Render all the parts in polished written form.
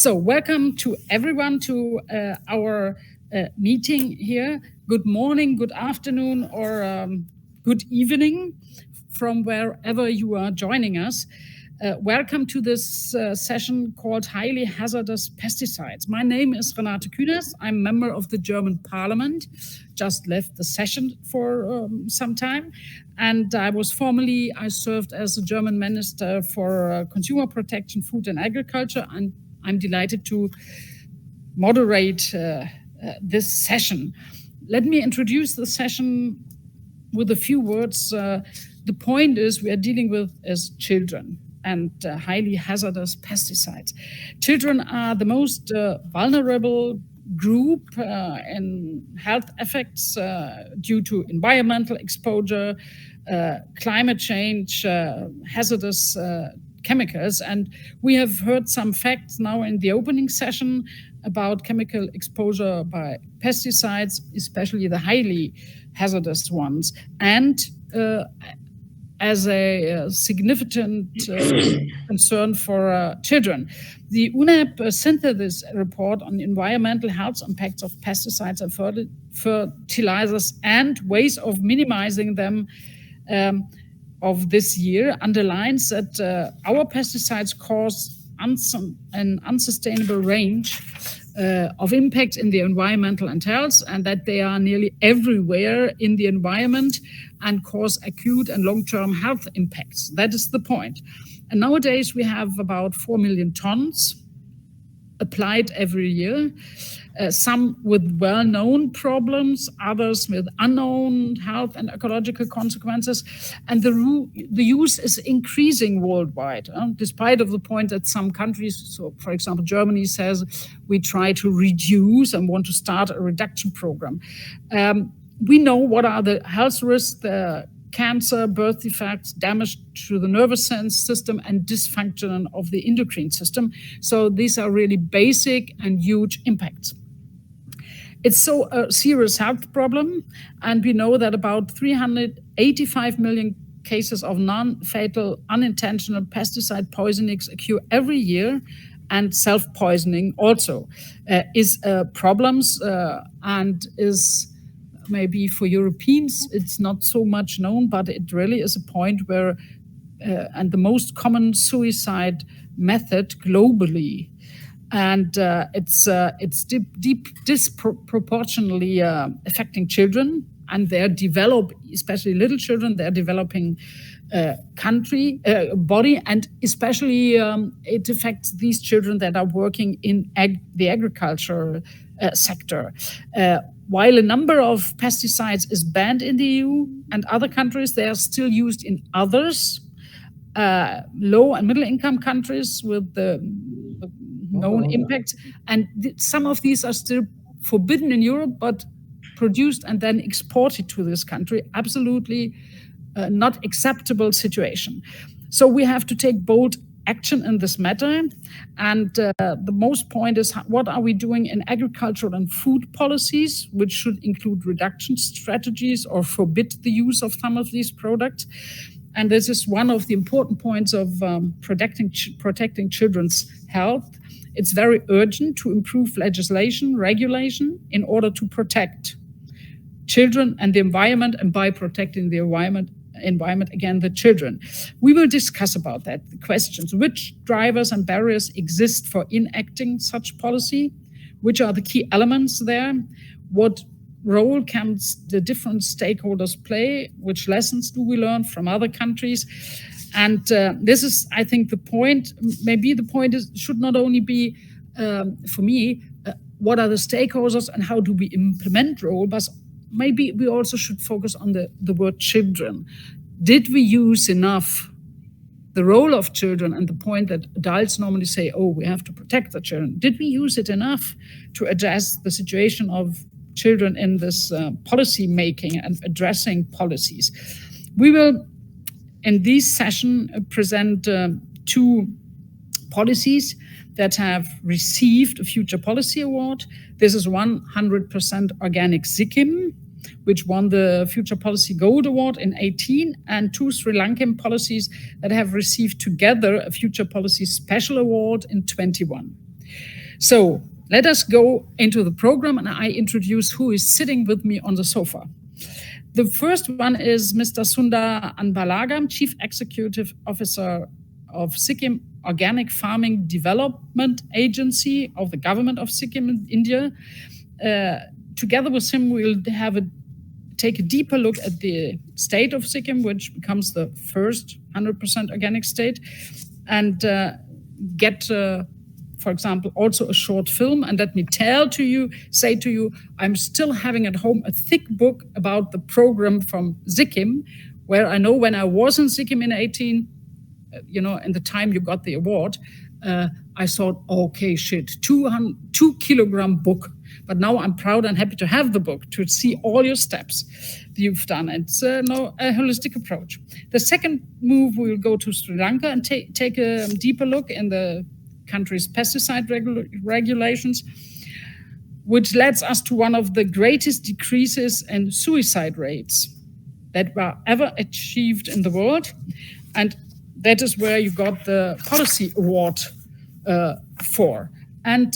So welcome to everyone to our meeting here. Good morning, good afternoon, or good evening from wherever you are joining us. Welcome to this session called Highly Hazardous Pesticides. My name is Renate Künast. I'm member of the German Parliament, just left the session for some time. And I served as the German Minister for Consumer Protection, Food and Agriculture. And I'm delighted to moderate this session. Let me introduce the session with a few words. The point is we are dealing with as children and highly hazardous pesticides. Children are the most vulnerable group in health effects due to environmental exposure, climate change, hazardous chemicals. And we have heard some facts now in the opening session about chemical exposure by pesticides, especially the highly hazardous ones, and as a significant concern for children. The UNEP synthesis report on environmental health impacts of pesticides and fertilizers and ways of minimizing them of this year underlines that our pesticides cause an unsustainable range of impacts in the environmental and health, and that they are nearly everywhere in the environment and cause acute and long-term health impacts. That is the point. And nowadays we have about 4 million tons applied every year, some with well-known problems, others with unknown health and ecological consequences. And the use is increasing worldwide, despite of the point that some countries, so for example, Germany says we try to reduce and want to start a reduction program. We know what are the health risks, cancer, birth defects, damage to the nervous system, and dysfunction of the endocrine system. So these are really basic and huge impacts. It's so a serious health problem, and we know that about 385 million cases of non-fatal unintentional pesticide poisonings occur every year, and self-poisoning also is problems and is maybe for Europeans, it's not so much known, but it really is a point where, and the most common suicide method globally. And it's disproportionately affecting children, and especially little children, they're developing body, and especially it affects these children that are working in the agriculture sector. While a number of pesticides is banned in the EU and other countries, they are still used in others, low and middle income countries with the known impacts. And some of these are still forbidden in Europe, but produced and then exported to this country. Absolutely not acceptable situation. So we have to take bold action in this matter. And the most point is, what are we doing in agricultural and food policies, which should include reduction strategies or forbid the use of some of these products. And this is one of the important points of protecting children's health. It's very urgent to improve legislation, regulation, in order to protect children and the environment, and by protecting the environment, again, the children. We will discuss about that, the questions, which drivers and barriers exist for enacting such policy, which are the key elements there, what role can the different stakeholders play, which lessons do we learn from other countries. And this is, I think, the point. Maybe the point should not only be, for me, what are the stakeholders and how do we implement role, but maybe we also should focus on the word children. Did we use enough the role of children and the point that adults normally say, oh, we have to protect the children? Did we use it enough to address the situation of children in this policy making and addressing policies? We will, in this session, present two policies that have received a Future Policy Award. This is 100% organic Sikkim, which won the Future Policy Gold Award in 2018, and two Sri Lankan policies that have received together a Future Policy Special Award in 2021. So let us go into the program, and I introduce who is sitting with me on the sofa. The first one is Mr. Sundar Anbalagan, Chief Executive Officer of Sikkim Organic Farming Development Agency of the government of Sikkim in India. Together with him, we'll take a deeper look at the state of Sikkim, which becomes the first 100% organic state, and get, for example, also a short film. And let me say to you, I'm still having at home a thick book about the program from Sikkim, where I know when I was in Sikkim in 18, in the time you got the award, I thought, okay, shit, 2-kilogram book. But now I'm proud and happy to have the book, to see all your steps you've done. It's a holistic approach. The second move, we will go to Sri Lanka and take a deeper look in the country's pesticide regulations, which leads us to one of the greatest decreases in suicide rates that were ever achieved in the world. And that is where you got the policy award for. And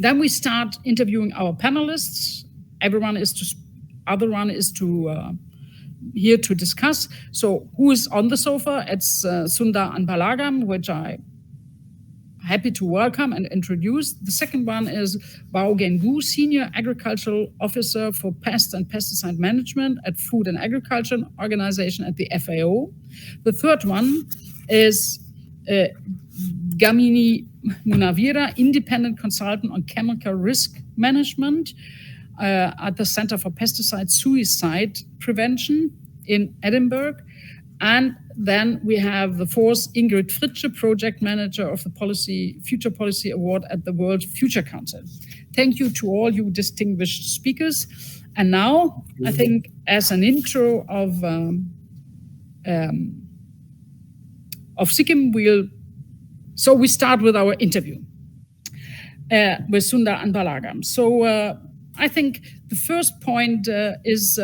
then we start interviewing our panelists. Other one is here to discuss. So who is on the sofa? It's Sundar Anbalagan, which I'm happy to welcome and introduce. The second one is Baogen, Senior Agricultural Officer for Pest and Pesticide Management at Food and Agriculture Organization at the FAO. The third one is Gamini Munavira, Independent Consultant on Chemical Risk Management at the Center for Pesticide Suicide Prevention in Edinburgh. And then we have the fourth, Ingrid Fritsche, Project Manager of the Future Policy Award at the World Future Council. Thank you to all you distinguished speakers. And now, I think as an intro of Sikkim, so we start with our interview with Sundar Anbalagan. So I think the first point is,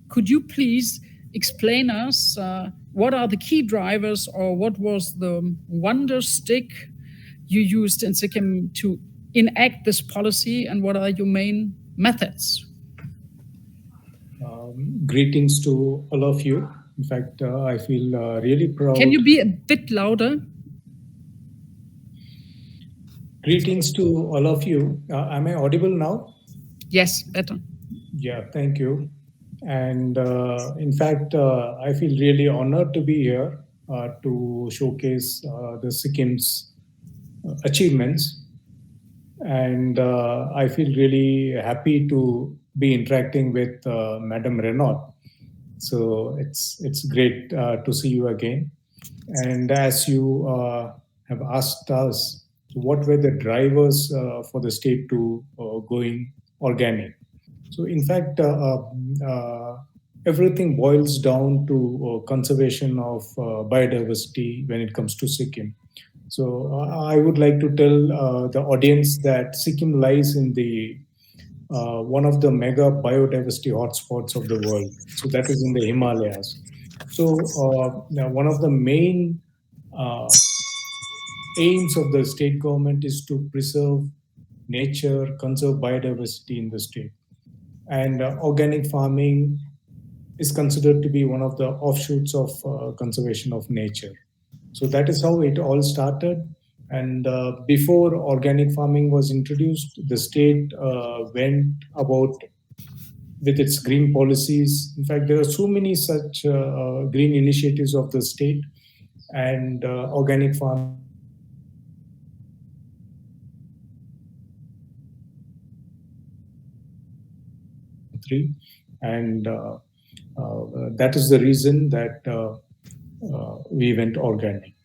could you please explain us what are the key drivers, or what was the wonder stick you used in Sikkim to enact this policy, and what are your main methods? Greetings to all of you. In fact, I feel really proud. Can you be a bit louder? Greetings to all of you. Am I audible now? Yes, better. Yeah, thank you. And in fact, I feel really honored to be here to showcase the Sikkim's achievements. And I feel really happy to be interacting with Madam Renaud. So it's great to see you again. And as you have asked us, what were the drivers for the state to going organic? So in fact, everything boils down to conservation of biodiversity when it comes to Sikkim. So I would like to tell the audience that Sikkim lies in the one of the mega biodiversity hotspots of the world. So that is in the Himalayas. So one of the main aims of the state government is to preserve nature, conserve biodiversity in the state. And organic farming is considered to be one of the offshoots of conservation of nature. So that is how it all started. And before organic farming was introduced, the state went about with its green policies. In fact, there are so many such green initiatives of the state, and organic farming and that is the reason that we went organic.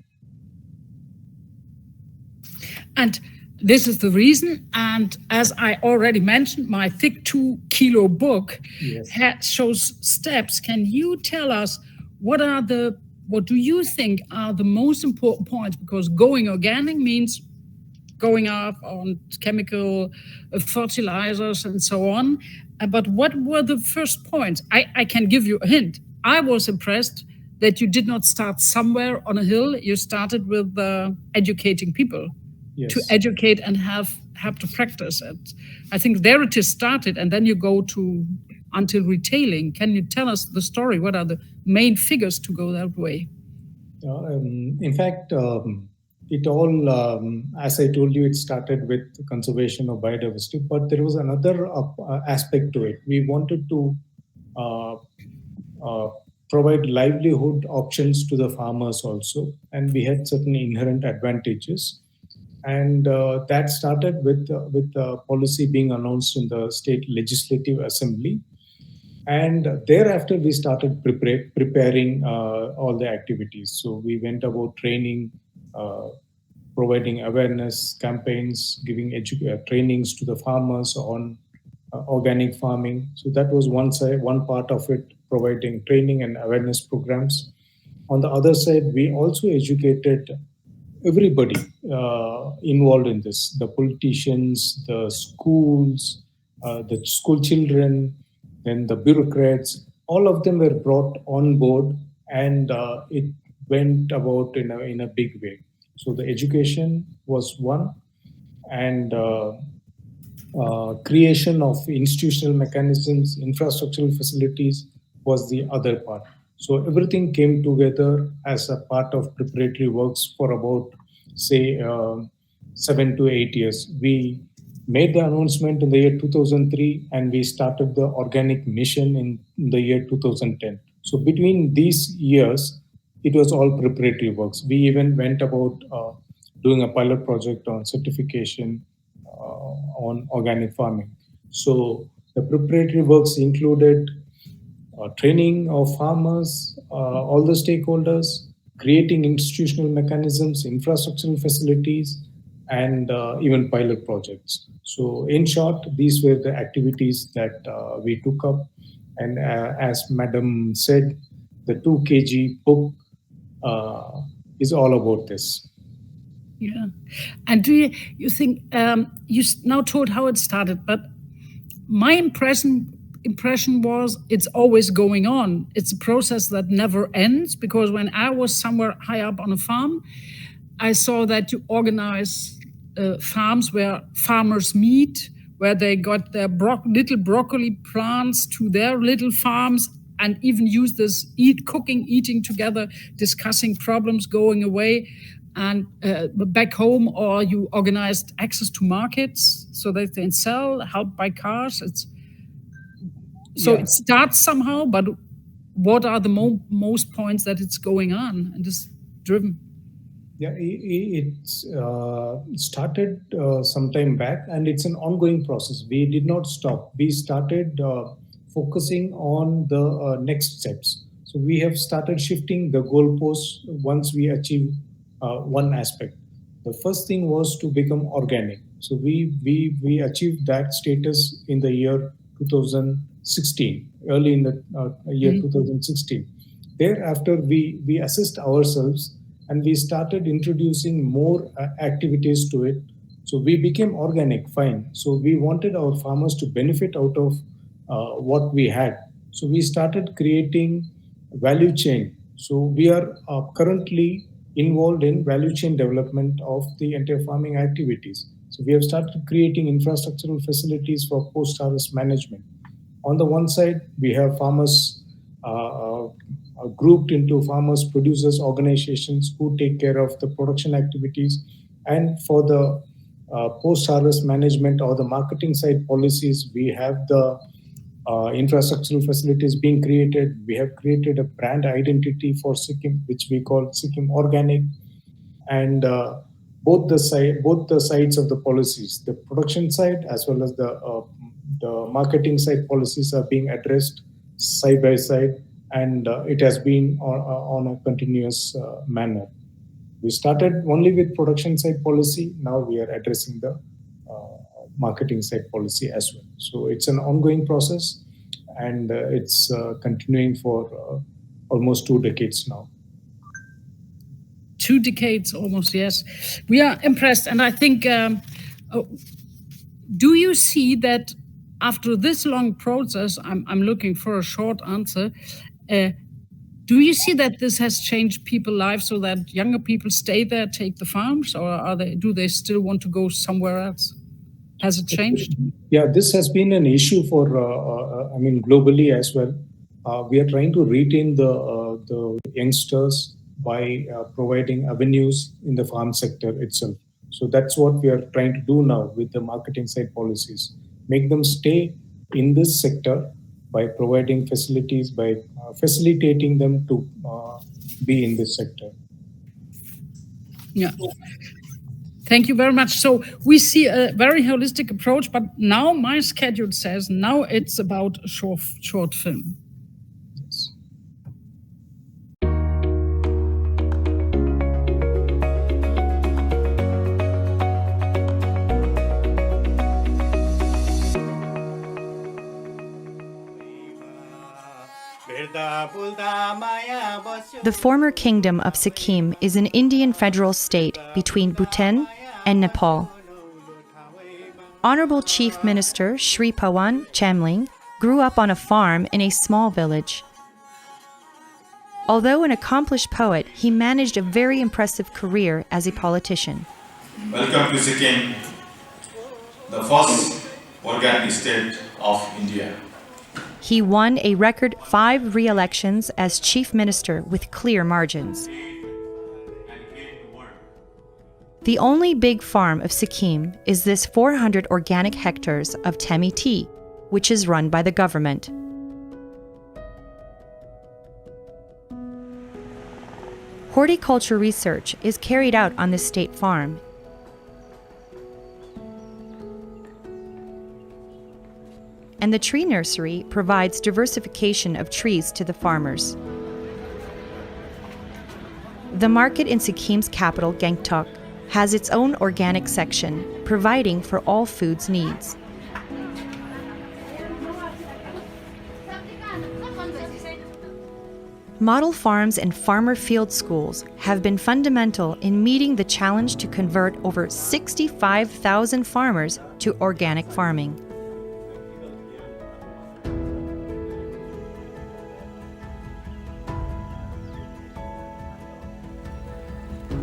And this is the reason. And as I already mentioned, my thick 2-kilo book shows steps. Can you tell us what do you think are the most important points? Because going organic means going up on chemical fertilizers and so on. But what were the first points? I can give you a hint. I was impressed that you did not start somewhere on a hill. You started with educating people to Yes. educate and have to practice it. I think there it is started, and then you go to until retailing. Can you tell us the story? What are the main figures to go that way? In fact, it all, as I told you, it started with conservation of biodiversity, but there was another aspect to it. We wanted to uh, uh, provide livelihood options to the farmers also, and we had certain inherent advantages. And that started with the policy being announced in the state legislative assembly, and thereafter we started preparing all the activities. So we went about training, uh, providing awareness campaigns, giving trainings to the farmers on organic farming. So that was one side, one part of it, providing training and awareness programs. On the other side, we also educated everybody involved in this, the politicians, the schools, the school children, then the bureaucrats. All of them were brought on board, and it went about in a big way. So the education was one, and creation of institutional mechanisms, infrastructural facilities was the other part. So everything came together as a part of preparatory works for about, say, 7 to 8 years. We made the announcement in the year 2003, and we started the organic mission in the year 2010. So between these years, it was all preparatory works. We even went about doing a pilot project on certification on organic farming. So the preparatory works included training of farmers, all the stakeholders, creating institutional mechanisms, infrastructural facilities, and even pilot projects. So, in short, these were the activities that we took up. And as Madam said, the 2 kg book is all about this. Yeah. And do you think now told how it started, but my impression was it's always going on. It's a process that never ends, because when I was somewhere high up on a farm, I saw that you organize farms where farmers meet, where they got their little broccoli plants to their little farms, and even use this eating together, discussing problems, going away and back home, or you organized access to markets so that they can sell, help buy cars. So Yeah. it starts somehow, but what are the most points that it's going on and is driven? Yeah, it started some time back, and it's an ongoing process. We did not stop. We started focusing on the next steps. So we have started shifting the goalposts once we achieve one aspect. The first thing was to become organic. So we achieved that status in the year 2016, early in the year 2016. Thereafter, we assessed ourselves, and we started introducing more activities to it. So we became organic, fine. So we wanted our farmers to benefit out of what we had. So we started creating value chain. So we are currently involved in value chain development of the entire farming activities. So we have started creating infrastructural facilities for post-harvest management. On the one side, we have farmers grouped into farmers producers organizations who take care of the production activities, and for the post harvest management or the marketing side policies, we have the infrastructural facilities being created. We have created a brand identity for Sikkim, which we call Sikkim Organic, and both the sides of the policies, the production side as well as the marketing side policies, are being addressed side by side, and it has been on a continuous manner. We started only with production side policy. Now we are addressing the marketing side policy as well. So it's an ongoing process, and it's continuing for almost 2 decades now. 2 decades almost, yes. We are impressed. And I think, do you see that after this long process, I'm looking for a short answer, uh, Do you see that this has changed people's lives so that younger people stay there, take the farms, or do they still want to go somewhere else? Has it changed? Yeah, this has been an issue for, globally as well. We are trying to retain the youngsters by providing avenues in the farm sector itself. So that's what we are trying to do now with the marketing side policies. Make them stay in this sector by providing facilities, by facilitating them to be in this sector. Yeah. Thank you very much. So we see a very holistic approach, but now my schedule says now it's about a short film. Yes. The former kingdom of Sikkim is an Indian federal state between Bhutan and Nepal. Honorable Chief Minister Shri Pawan Chamling grew up on a farm in a small village. Although an accomplished poet, he managed a very impressive career as a politician. Welcome to Sikkim, the first organic state of India. He won a record 5 re-elections as chief minister with clear margins. The only big farm of Sikkim is this 400 organic hectares of Temi tea, which is run by the government. Horticulture research is carried out on this state farm. And the tree nursery provides diversification of trees to the farmers. The market in Sikkim's capital, Gangtok, has its own organic section, providing for all foods needs. Model farms and farmer field schools have been fundamental in meeting the challenge to convert over 65,000 farmers to organic farming.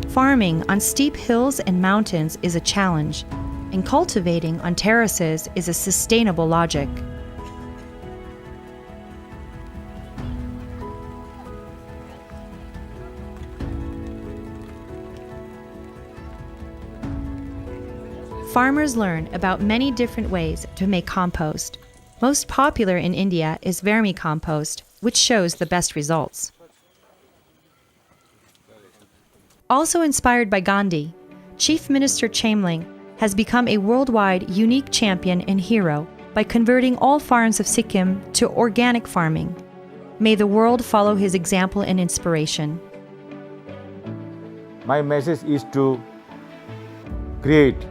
Farming on steep hills and mountains is a challenge, and cultivating on terraces is a sustainable logic. Farmers learn about many different ways to make compost. Most popular in India is vermicompost, which shows the best results. Also inspired by Gandhi, Chief Minister Chamling has become a worldwide unique champion and hero by converting all farms of Sikkim to organic farming. May the world follow his example and inspiration. My message is to create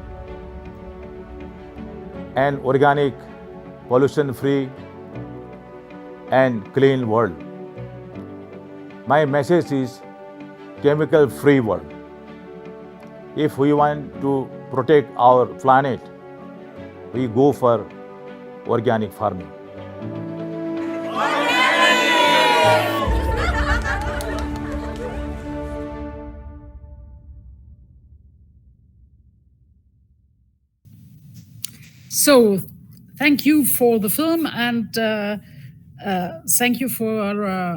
an organic, pollution-free and clean world. My message is chemical-free world. If we want to protect our planet, we go for organic farming. So, thank you for the film, and thank you for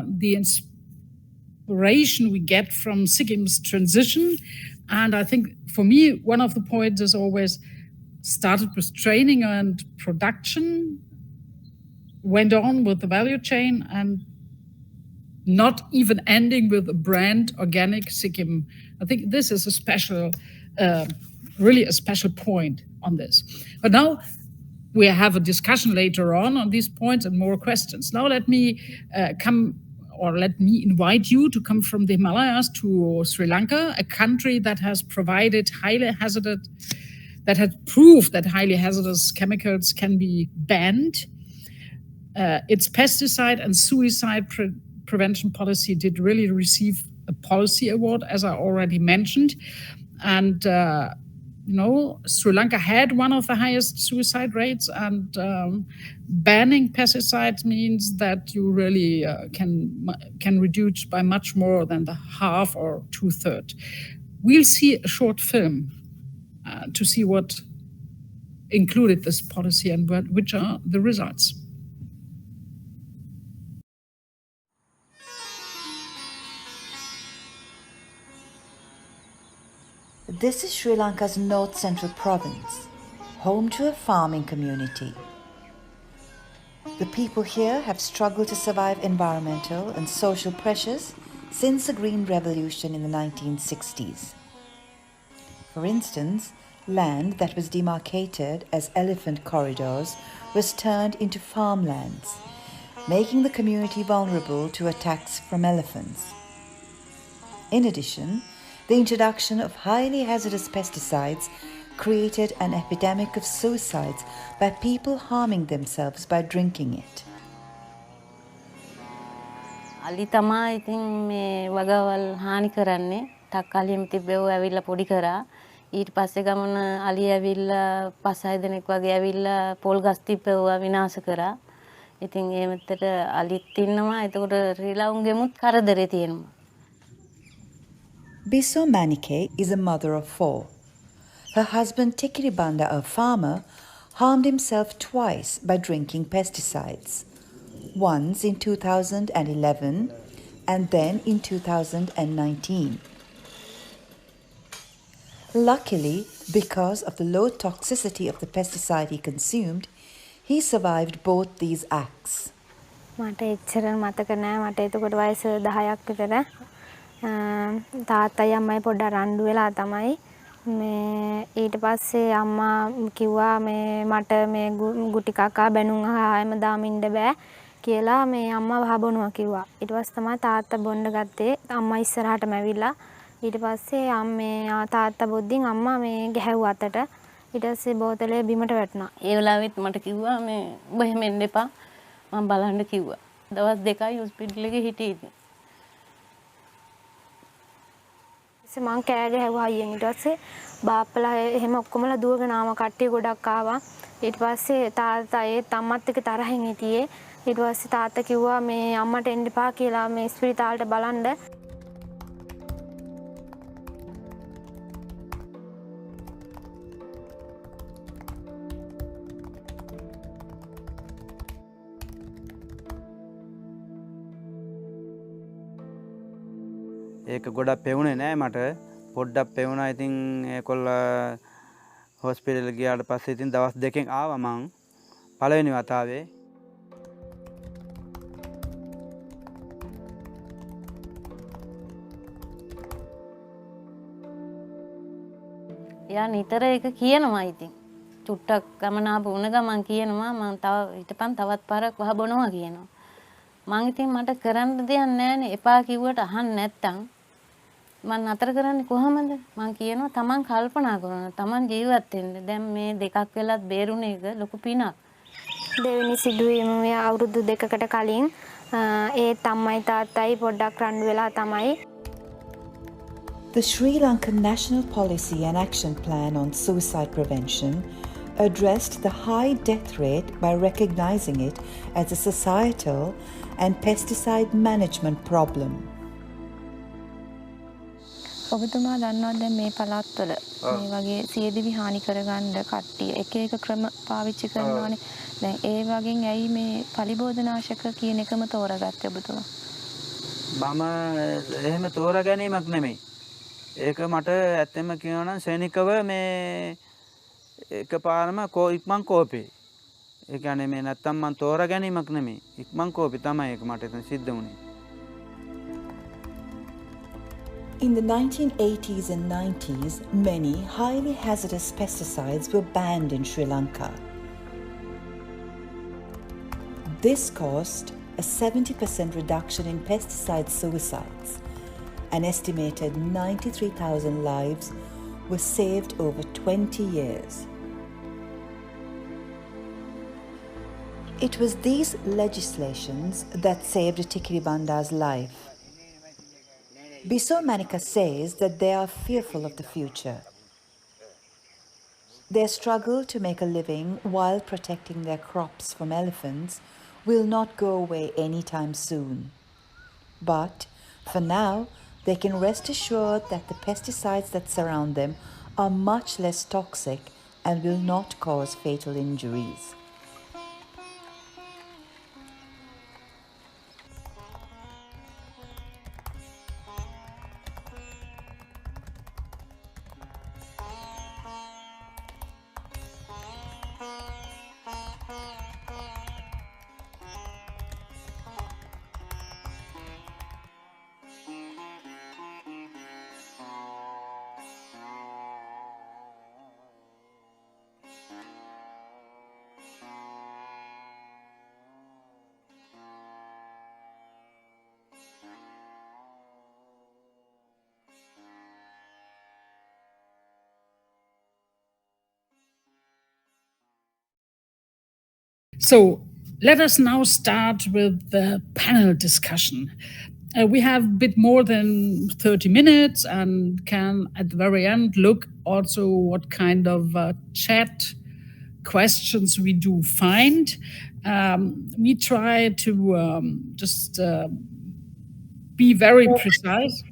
the inspiration we get from Sikkim's transition. And I think for me, one of the points is always started with training and production, went on with the value chain, and not even ending with a brand, Organic Sikkim. I think this is a special, really a special point on this. But now we have a discussion later on these points and more questions. Now let me let me invite you to come from the Himalayas to Sri Lanka, a country that has provided that has proved that highly hazardous chemicals can be banned. Its pesticide and suicide prevention policy did really receive a policy award, as I already mentioned. And Sri Lanka had one of the highest suicide rates, and banning pesticides means that you really can reduce by much more than the half or 2/3. We'll see a short film to see what included this policy and which are the results. This is Sri Lanka's North Central province, home to a farming community. The people here have struggled to survive environmental and social pressures since the Green Revolution in the 1960s. For instance, land that was demarcated as elephant corridors was turned into farmlands, making the community vulnerable to attacks from elephants. In addition, the introduction of highly hazardous pesticides created an epidemic of suicides by people harming themselves by drinking it. අලි තමා ඉතින් මේ වගවල් හානි කරන්නේ තක්කාලියම තිබ්බෙව ඇවිල්ලා පොඩි කරා ඊට පස්සේ ගමන අලි ඇවිල්ලා 5-6 දෙනෙක් වගේ ඇවිල්ලා පොල් ගස් තිබ්බෙව විනාශ කරා. ඉතින් ඒ මෙතට අලිත් ඉන්නවා. එතකොට රිලවුන්ගෙමුත් කරදරේ තියෙනවා. Biso Manike is a mother of 4. Her husband Tikiribanda, a farmer, harmed himself twice by drinking pesticides. Once in 2011 and then in 2019. Luckily, because of the low toxicity of the pesticide he consumed, he survived both these acts. මට එච්චර මතක නෑ මට එතකොට වයස 10ක් විතර තාත්තයි අම්මයි පොඩ්ඩක් රණ්ඩු වෙලා තමයි මේ ඊට පස්සේ අම්මා කිව්වා මේ මට මේ ගුටි කකා බැනුම් ආයෙම දාමින්න බෑ කියලා මේ අම්මා වහ බොනවා කිව්වා. ඊට පස්සේ තමයි තාත්තා බොන්න ගත්තේ. අම්මා ඉස්සරහටම ඇවිල්ලා ඊට පස්සේ අම්මේ තාත්තා බොද්දින් අම්මා මේ ගැහැව්වා අතට. ඊට පස්සේ බෝතලේ බිමට වැටුණා. ඒ වෙලාවෙත් මට කිව්වා මේ ඔබ එහෙම එන්න එපා. මම බලන්න කිව්වා. දවස් 2යි හොස්පිටල් එකේ හිටියේ. මං කෑ ගැහුවා අයියෙන්. ඊට පස්සේ බාප්පලා එහෙම ඔක්කොමලා දුවගෙන ආව කට්ටිය ගොඩක් ආවා. ඊට පස්සේ තාත්තා ඒත් අම්මත් එක්ක තරහින් හිටියේ. ඊට පස්සේ තාත්තා කිව්වා මේ අම්මට එන්න එපා කියලා මේ ස්පිරිතාලට බලන්න. ඒක ගොඩක් පෙවුනේ නෑ මට පොඩ්ඩක් පෙවුනා ඉතින් ඒකොල්ල හොස්පිටල් ගියාට පස්සේ ඉතින් දවස් 2කින් ආවා මං පළවෙනි වතාවේ එයා නිතර ඒක කියනවා ඉතින් චුට්ටක් ගමනාප වුණ ගමන් කියනවා මම තව හිටපන් තවත් පාරක් වහ බොනවා කියනවා මං ඉතින් මට කරන්න දෙයක් නෑනේ එපා කිව්වට අහන්න නැත්තම් මං අතර කරන්නේ කොහමද මං කියනවා තමන් කල්පනා කරනවා තමන් ජීවත් වෙන්න දැන් මේ දෙකක් වෙලත් බේරුණ එක ලොකු පිනක් දෙවෙනි සිදුවීම මේ අවුරුදු 2කට කලින් ඒ තමයි තාත්තයි පොඩ්ඩක් රණ්ඩු වෙලා තමයි The Sri Lankan National Policy and Action Plan on Suicide Prevention addressed the high death rate by recognizing it as a societal and pesticide management problem. ඔබතුමා දන්නවද දැන් මේ පළාත්වල මේ වගේ සියදිවි හානි කරගන්න කට්ටිය එක එක ක්‍රම පාවිච්චි කරනවානේ. දැන් ඒ වගේ ඇයි මේ පලිබෝධනාශක කියන එකම තෝරාගත්තේ ඔබතුමා? මම එහෙම තෝරා ගැනීමක් නෙමෙයි. ඒක මට ඇත්තම කියනවා නම් සෛනිකව මේ එකපාරම ඉක්මන් කෝපේ. ඒ කියන්නේ මේ නැත්තම් මම තෝරා ගැනීමක් නෙමෙයි. ඉක්මන් කෝපේ තමයි ඒක මට එතන සිද්ධ වුණේ. In the 1980s and 90s, many highly hazardous pesticides were banned in Sri Lanka. This caused a 70% reduction in pesticide suicides. An estimated 93,000 lives were saved over 20 years. It was these legislations that saved Tikiribanda's life. Biso Manika says that they are fearful of the future. Their struggle to make a living while protecting their crops from elephants will not go away anytime soon. But for now, they can rest assured that the pesticides that surround them are much less toxic and will not cause fatal injuries. So let us now start with the panel discussion. We have a bit more than 30 minutes and can at the very end look also what kind of chat questions we do find. We try to just be very precise.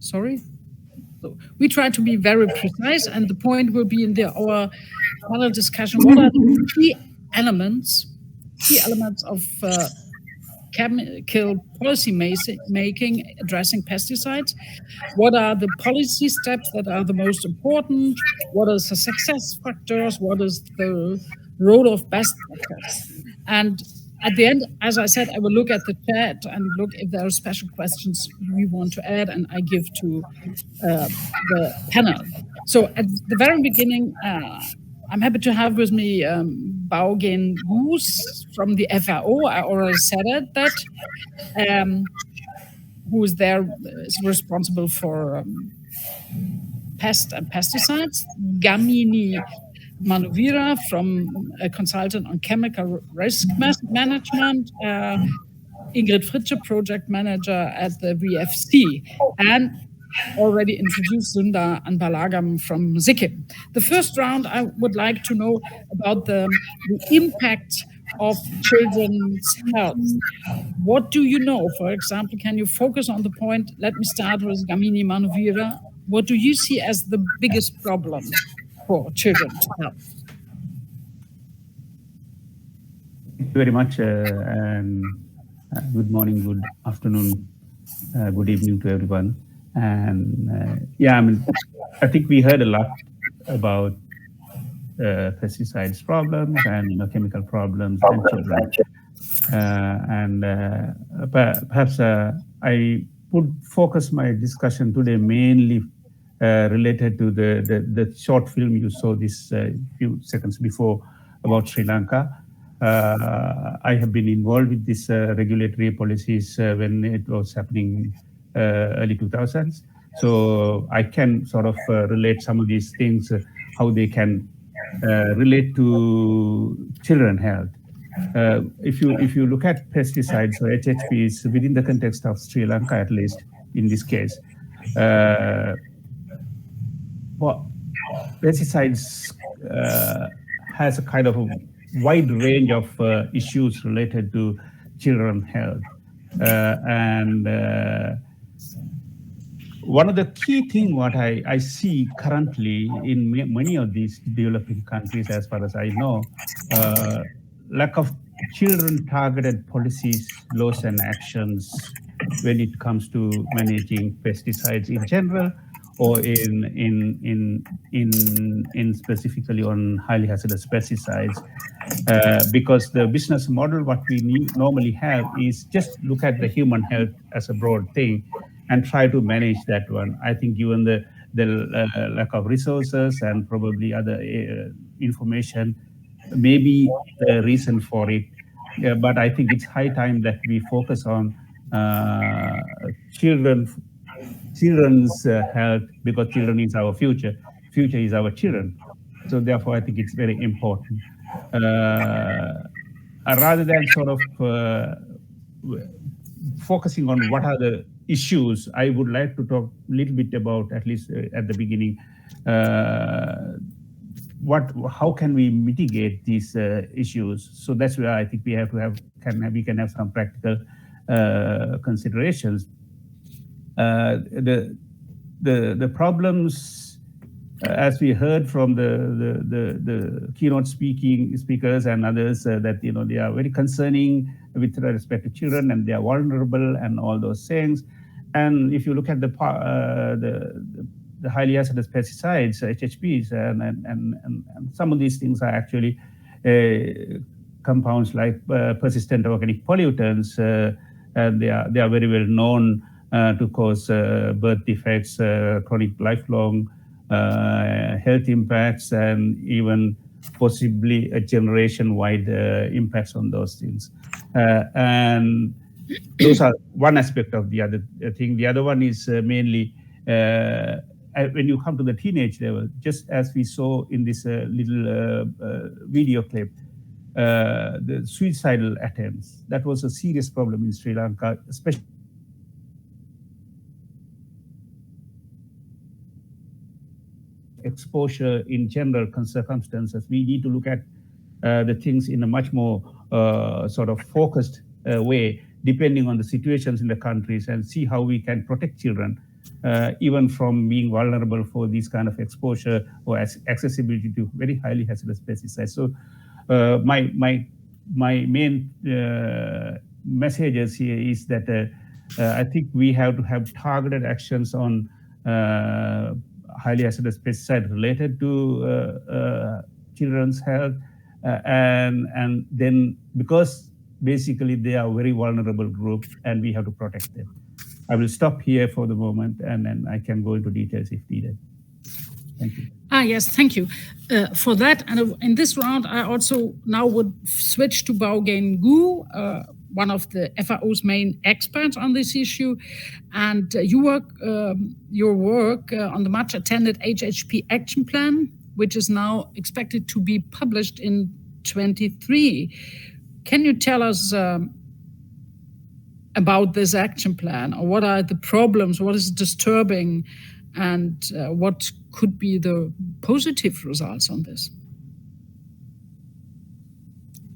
Sorry? So we try to be very precise, and the point will be in our panel discussion. What are the key elements of chemical policy making addressing pesticides? What are the policy steps that are the most important? What are the success factors? What is the role of best practice? And at the end, as I said, I will look at the chat and look if there are special questions we want to add, and I give to the panel. So at the very beginning, I'm happy to have with me Baogen from the FAO. I already said that. Who is responsible for pest and pesticides. Gamini Manuvira from a consultant on chemical risk management. Ingrid Fritsche, project manager at the VFC. And already introduced Sundar Anbalagan from Sikkim. The first round, I would like to know about the impact of children's health. What do you know? For example, can you focus on the point? Let me start with Gamini Manuvira. What do you see as the biggest problem for children's health? Thank you very much, and good morning, good afternoon, good evening to everyone. And I think we heard a lot about pesticides problems and chemical problems and children. Perhaps I would focus my discussion today mainly related to the short film you saw this few seconds before about Sri Lanka. I have been involved with these regulatory policies when it was happening early 2000s. So I can sort of relate some of these things, how they can relate to children health. If you look at pesticides or HHPs within the context of Sri Lanka, at least in this case, pesticides has a kind of a wide range of issues related to children health. One of the key things what I see currently in many of these developing countries, as far as I know, lack of children-targeted policies, laws, and actions when it comes to managing pesticides in general, or in specifically on highly hazardous pesticides, because the business model what we normally have is just look at the human health as a broad thing and try to manage that one. I think given the lack of resources and probably other information, maybe the reason for it. But I think it's high time that we focus on children's health, because children is our future. Future is our children. So therefore, I think it's very important. Rather than sort of focusing on what are the issues, I would like to talk a little bit about, at least at the beginning, how can we mitigate these issues? So that's where I think we can have some practical considerations. The problems, as we heard from the keynote speakers and others, that they are very concerning with respect to children, and they are vulnerable and all those things. And if you look at the highly hazardous pesticides, HHPs, and some of these things are actually compounds like persistent organic pollutants, and they are very well known to cause birth defects, chronic lifelong health impacts, and even possibly a generation-wide impacts on those things. And those are one aspect of the other thing. The other one is mainly when you come to the teenage level, just as we saw in this little video clip, the suicidal attempts. That was a serious problem in Sri Lanka, especially exposure in general circumstances. We need to look at the things in a much more sort of focused way, depending on the situations in the countries, and see how we can protect children, even from being vulnerable for this kind of exposure or accessibility to very highly hazardous pesticides. So my main messages here is that I think we have to have targeted actions on highly hazardous pesticide related to children's health, and then because basically they are a very vulnerable group and we have to protect them. I will stop here for the moment, and then I can go into details if needed. Thank you. Yes, thank you for that. And in this round, I also now would switch to Baogen Gu, one of the FAO's main experts on this issue. And your work on the much attended HHP action plan, which is now expected to be published in 23. Can you tell us about this action plan, or what are the problems, what is disturbing, and what could be the positive results on this?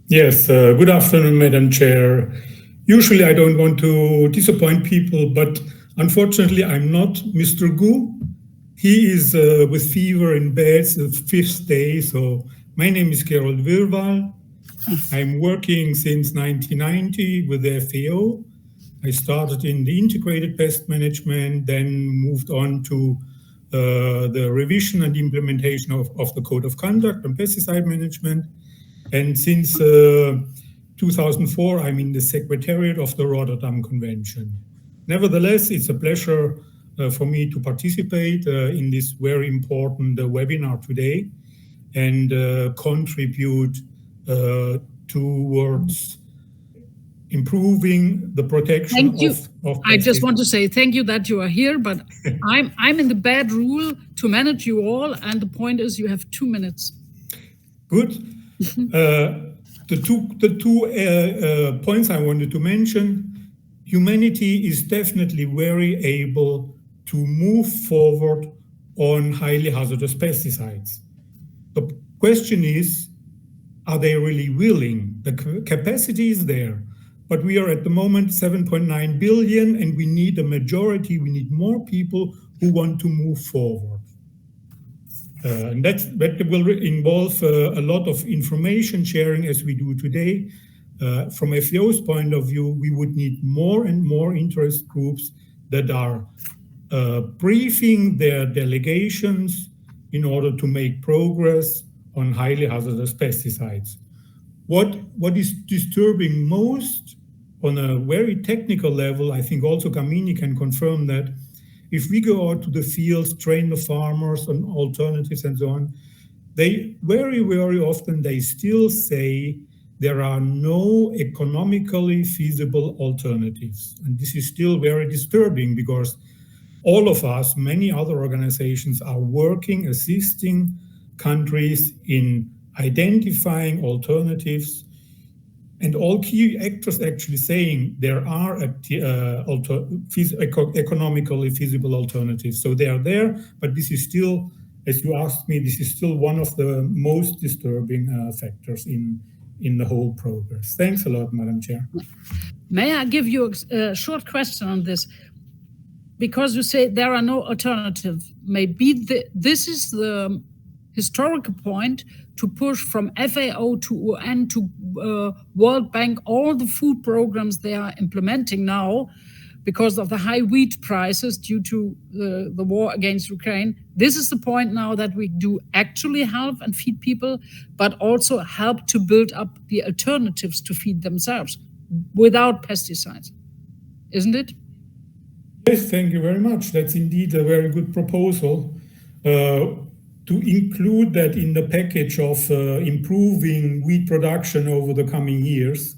Yes, good afternoon, Madam Chair. Usually I don't want to disappoint people, but unfortunately I'm not Mr. Gu. He is with fever in bed the 5th day. So my name is Gerold Wirwal. I'm working since 1990 with the FAO. I started in the integrated pest management, then moved on to the revision and implementation of the Code of Conduct on pesticide management. And since 2004, I'm in the Secretariat of the Rotterdam Convention. Nevertheless, it's a pleasure for me to participate in this very important webinar today and contribute towards improving the protection of I just want to say thank you that you are here, but I'm in the bad rule to manage you all, and the point is you have 2 minutes. Good. The two points I wanted to mention: humanity is definitely very able to move forward on highly hazardous pesticides. The question is, are they really willing? The capacity is there. But we are at the moment 7.9 billion, and we need a majority, we need more people who want to move forward. And that will involve a lot of information sharing as we do today. From FAO's point of view, we would need more and more interest groups that are briefing their delegations in order to make progress on highly hazardous pesticides. What is disturbing most on a very technical level, I think also Kamini can confirm that, if we go out to the fields, train the farmers on alternatives and so on, they very, very often they still say there are no economically feasible alternatives. And this is still very disturbing because all of us, many other organizations are working, assisting countries in identifying alternatives, and all key actors actually saying there are economically feasible alternatives. So they are there, but this is still as you asked me, this is still one of the most disturbing factors in the whole progress. Thanks a lot, Madam Chair. May I give you a short question on this? Because you say there are no alternatives. Maybe this is the historical point to push from FAO to UN to World Bank, all the food programs they are implementing now because of the high wheat prices due to the war against Ukraine. This is the point now that we do actually help and feed people, but also help to build up the alternatives to feed themselves without pesticides, isn't it? Yes, thank you very much. That's indeed a very good proposal. To include that in the package of improving wheat production over the coming years.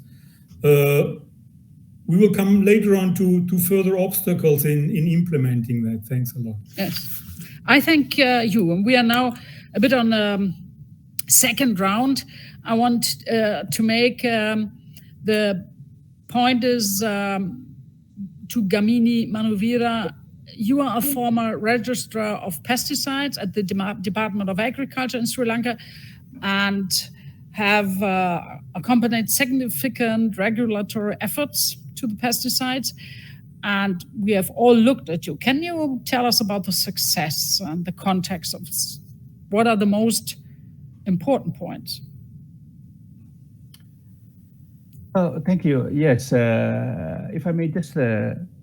We will come later on to further obstacles in implementing that. Thanks a lot. Yes, I thank you. And we are now a bit on the second round. I want to make the point is to Gamini Manuvira. You are a former registrar of pesticides at the Department of Agriculture in Sri Lanka and have accompanied significant regulatory efforts to the pesticides. And we have all looked at you. Can you tell us about the success and the context of this? What are the most important points? Thank you. Yes, if I may just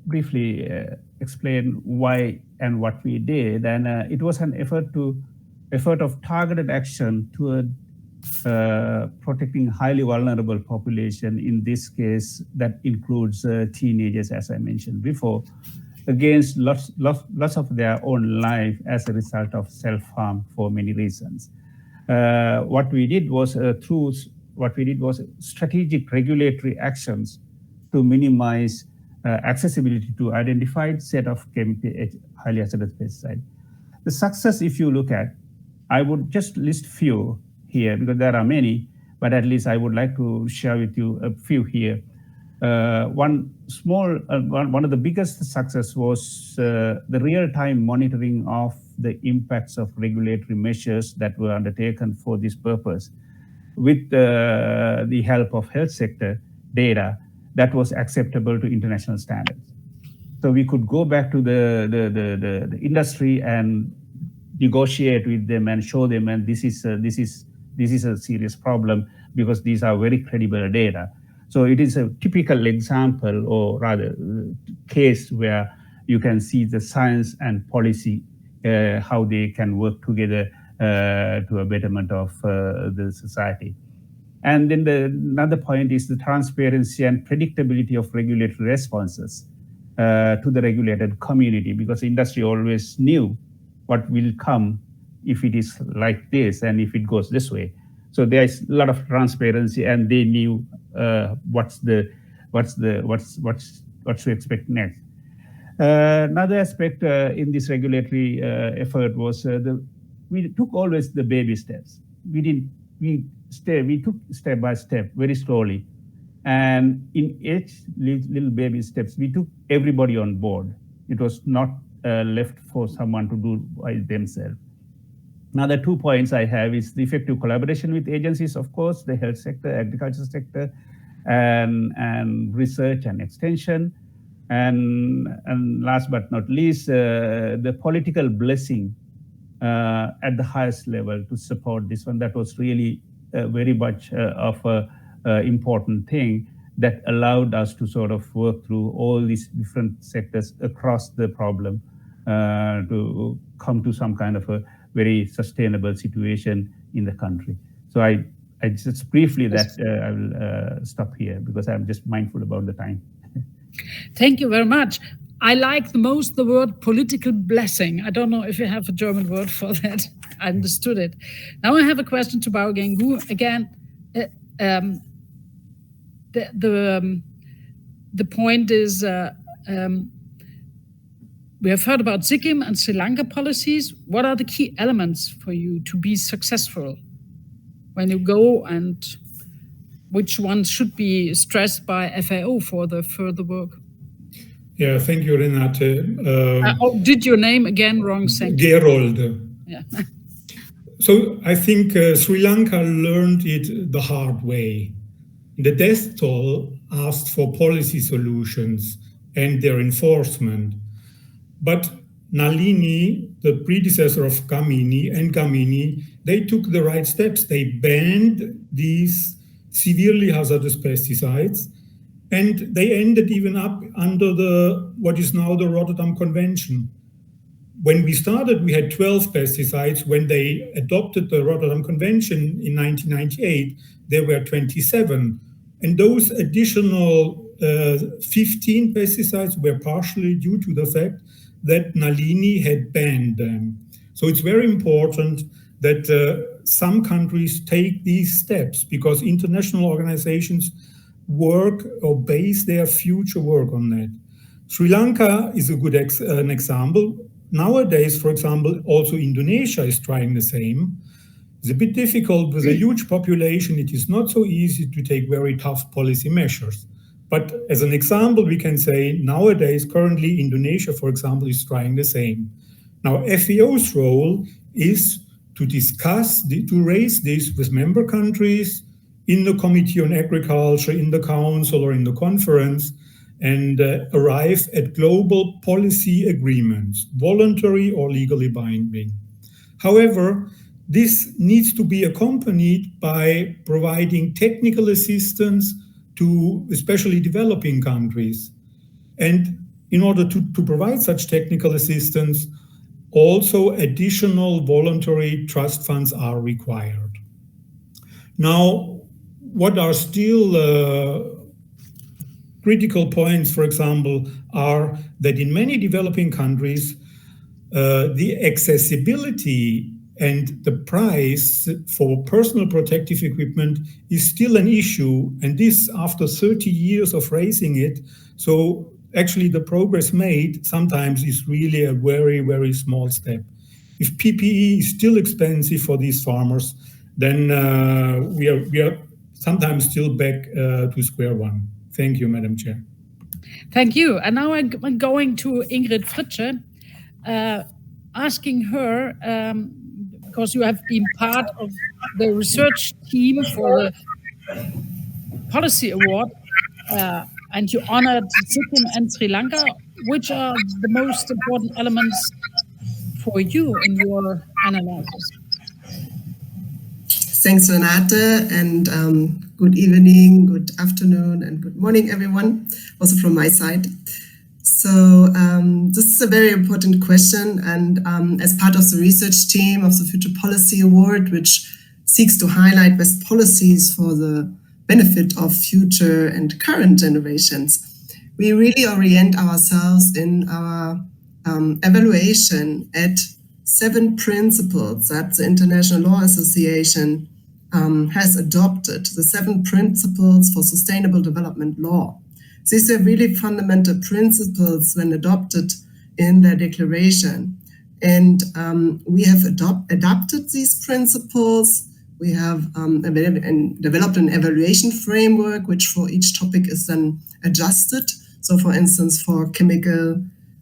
briefly explain why and what we did, and it was an effort of targeted action toward protecting highly vulnerable population. In this case, that includes teenagers, as I mentioned before, against lots of their own life as a result of self-harm for many reasons. What we did was strategic regulatory actions to minimize accessibility to identified set of highly hazardous pesticides. The success, if you look at, I would just list few here because there are many, but at least I would like to share with you a few here. One of the biggest success was the real-time monitoring of the impacts of regulatory measures that were undertaken for this purpose with the help of health sector data that was acceptable to international standards. So we could go back to the industry and negotiate with them and show them, and this is a serious problem because these are very credible data. So it is a typical example, or rather case, where you can see the science and policy, how they can work together to a betterment of the society. And then another point is the transparency and predictability of regulatory responses to the regulated community, because industry always knew what will come if it is like this and if it goes this way. So there is a lot of transparency, and they knew what to expect next. Another aspect in this regulatory effort was we took always the baby steps. We took step by step, very slowly. And in each little baby steps, we took everybody on board. It was not left for someone to do by themselves. Another 2 points I have is the effective collaboration with agencies, of course, the health sector, agriculture sector, and research and extension. And last but not least, the political blessing at the highest level to support this one. That was really very much of an important thing that allowed us to sort of work through all these different sectors across the problem to come to some kind of a very sustainable situation in the country. So I just briefly that I will stop here because I'm just mindful about the time. Thank you very much. I like the most the word political blessing. I don't know if you have a German word for that. I understood it. Now I have a question to Baogen. Again, the point is we have heard about Sikkim and Sri Lanka policies. What are the key elements for you to be successful when you go, and which ones should be stressed by FAO for the further work? Yeah, thank you, Renate. Did your name again wrong? Gerold. Yeah. So I think Sri Lanka learned it the hard way. The death toll asked for policy solutions and their enforcement. But Nalini, the predecessor of Gamini, they took the right steps. They banned these severely hazardous pesticides, and they ended even up under what is now the Rotterdam Convention. When we started, we had 12 pesticides. When they adopted the Rotterdam Convention in 1998, there were 27. And those additional 15 pesticides were partially due to the fact that Nalini had banned them. So it's very important that some countries take these steps, because international organizations work or base their future work on that. Sri Lanka is a good an example. Nowadays, for example, also Indonesia is trying the same. It's a bit difficult with a huge population. It is not so easy to take very tough policy measures. But as an example, we can say nowadays, currently Indonesia, for example, is trying the same. Now, FAO's role is to discuss, to raise this with member countries in the Committee on Agriculture, in the Council, or in the conference, and arrive at global policy agreements, voluntary or legally binding. However, this needs to be accompanied by providing technical assistance to especially developing countries. And in order to provide such technical assistance, also additional voluntary trust funds are required. Now, what are still critical points, for example, are that in many developing countries, the accessibility and the price for personal protective equipment is still an issue, and this after 30 years of raising it. So actually the progress made sometimes is really a very, very small step. If PPE is still expensive for these farmers, then we are sometimes still back to square one. Thank you, Madam Chair. Thank you. And now I'm going to Ingrid Fritsche, asking her, because you have been part of the research team for the Policy Award, and you honored Sikkim and Sri Lanka. Which are the most important elements for you in your analysis? Thanks, Renate, and good evening, good afternoon, and good morning, everyone, also from my side. So this is a very important question, and as part of the research team of the Future Policy Award, which seeks to highlight best policies for the benefit of future and current generations, we really orient ourselves in our evaluation at 7 principles that the International Law Association has adopted, the 7 principles for sustainable development law. These are really fundamental principles when adopted in their declaration. And we have adapted these principles. We have developed an evaluation framework, which for each topic is then adjusted. So for instance, for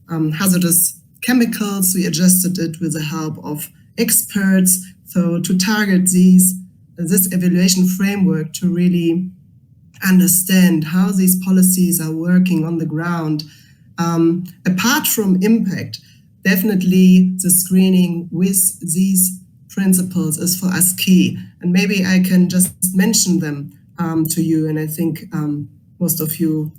hazardous chemicals, we adjusted it with the help of experts. So to target this evaluation framework to really understand how these policies are working on the ground. Apart from impact, definitely the screening with these principles is for us key. And maybe I can just mention them to you, and I think most of you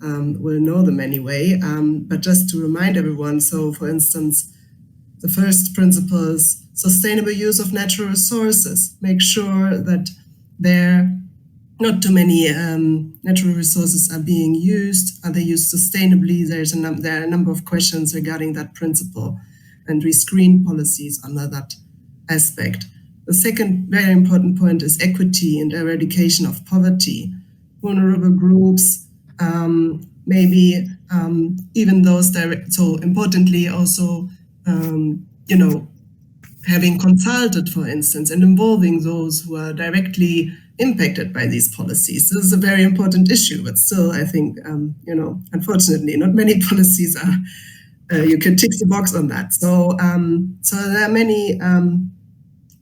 will know them anyway, but just to remind everyone. So for instance, the first principle is sustainable use of natural resources. Make sure that not too many natural resources are being used. Are they used sustainably? There are a number of questions regarding that principle, and we screen policies under that aspect. The second very important point is equity and eradication of poverty. Vulnerable groups, maybe even those so importantly also, having consulted, for instance, and involving those who are directly impacted by these policies. This is a very important issue, but still, I think, unfortunately, not many policies are, you can tick the box on that. So there are many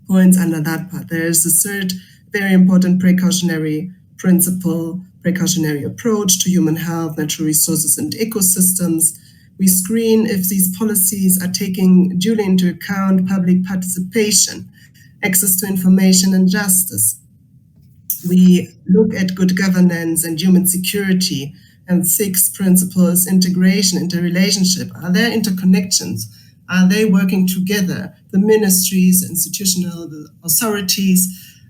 points under that part. There is a third very important precautionary principle, precautionary approach to human health, natural resources, and ecosystems. We screen if these policies are taking duly into account public participation, access to information, and justice. We look at good governance and human security. And sixth principle is integration, interrelationship. Are there interconnections? Are they working together? The ministries, institutional the authorities,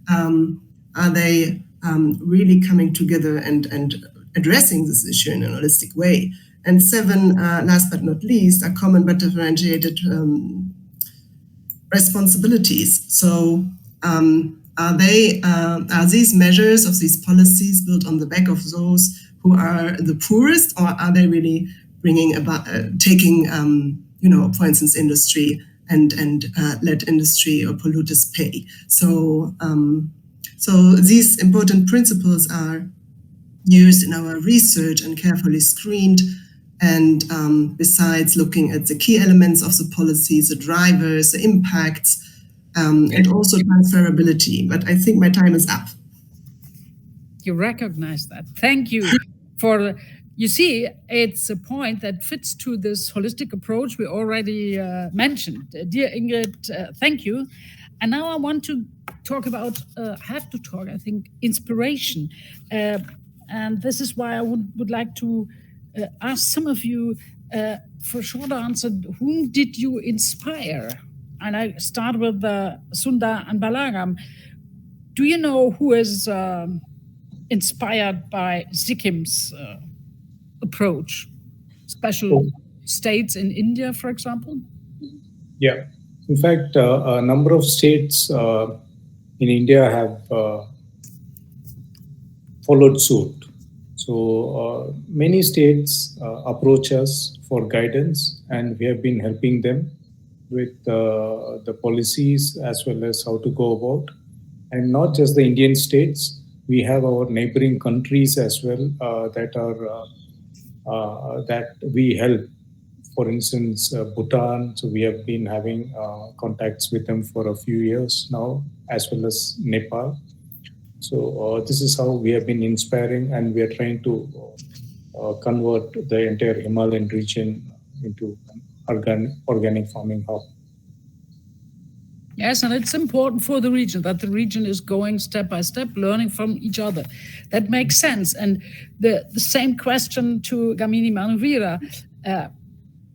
are they really coming together and addressing this issue in a holistic way? And seven, last but not least, are common but differentiated responsibilities. So are these measures of these policies built on the back of those who are the poorest, or are they really bringing about taking for instance, industry and let industry or polluters pay? So these important principles are used in our research and carefully screened. And besides looking at the key elements of the policies, the drivers, the impacts, and also transferability. But I think my time is up. You recognize that. Thank you for, you see, it's a point that fits to this holistic approach we already mentioned. Dear Ingrid, thank you. And now I want to talk about, I think, inspiration. And this is why I would like to ask some of you for a short answer, whom did you inspire? And I start with Sundar Anbalagan. Do you know who is inspired by Sikkim's approach? Special states in India, for example? Yeah. In fact, a number of states in India have followed suit. So many states approach us for guidance, and we have been helping them with the policies as well as how to go about. And not just the Indian states, we have our neighboring countries as well that we help. For instance, Bhutan, so we have been having contacts with them for a few years now, as well as Nepal. So this is how we have been inspiring, and we are trying to convert the entire Himalayan region into an organic farming hub. Yes, and it's important for the region that the region is going step by step, learning from each other. That makes sense. And the same question to Gamini Manuvira.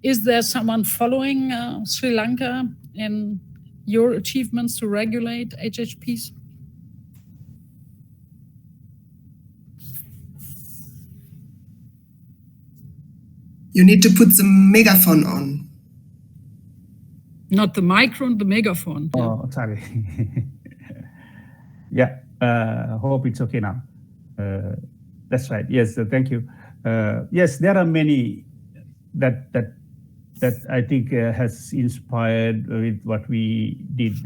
Is there someone following Sri Lanka in your achievements to regulate HHPs? You need to put the megaphone on. Not the microphone, the megaphone. Oh, sorry. Yeah, hope it's okay now. That's right. Yes, thank you. Yes, there are many that I think has inspired with what we did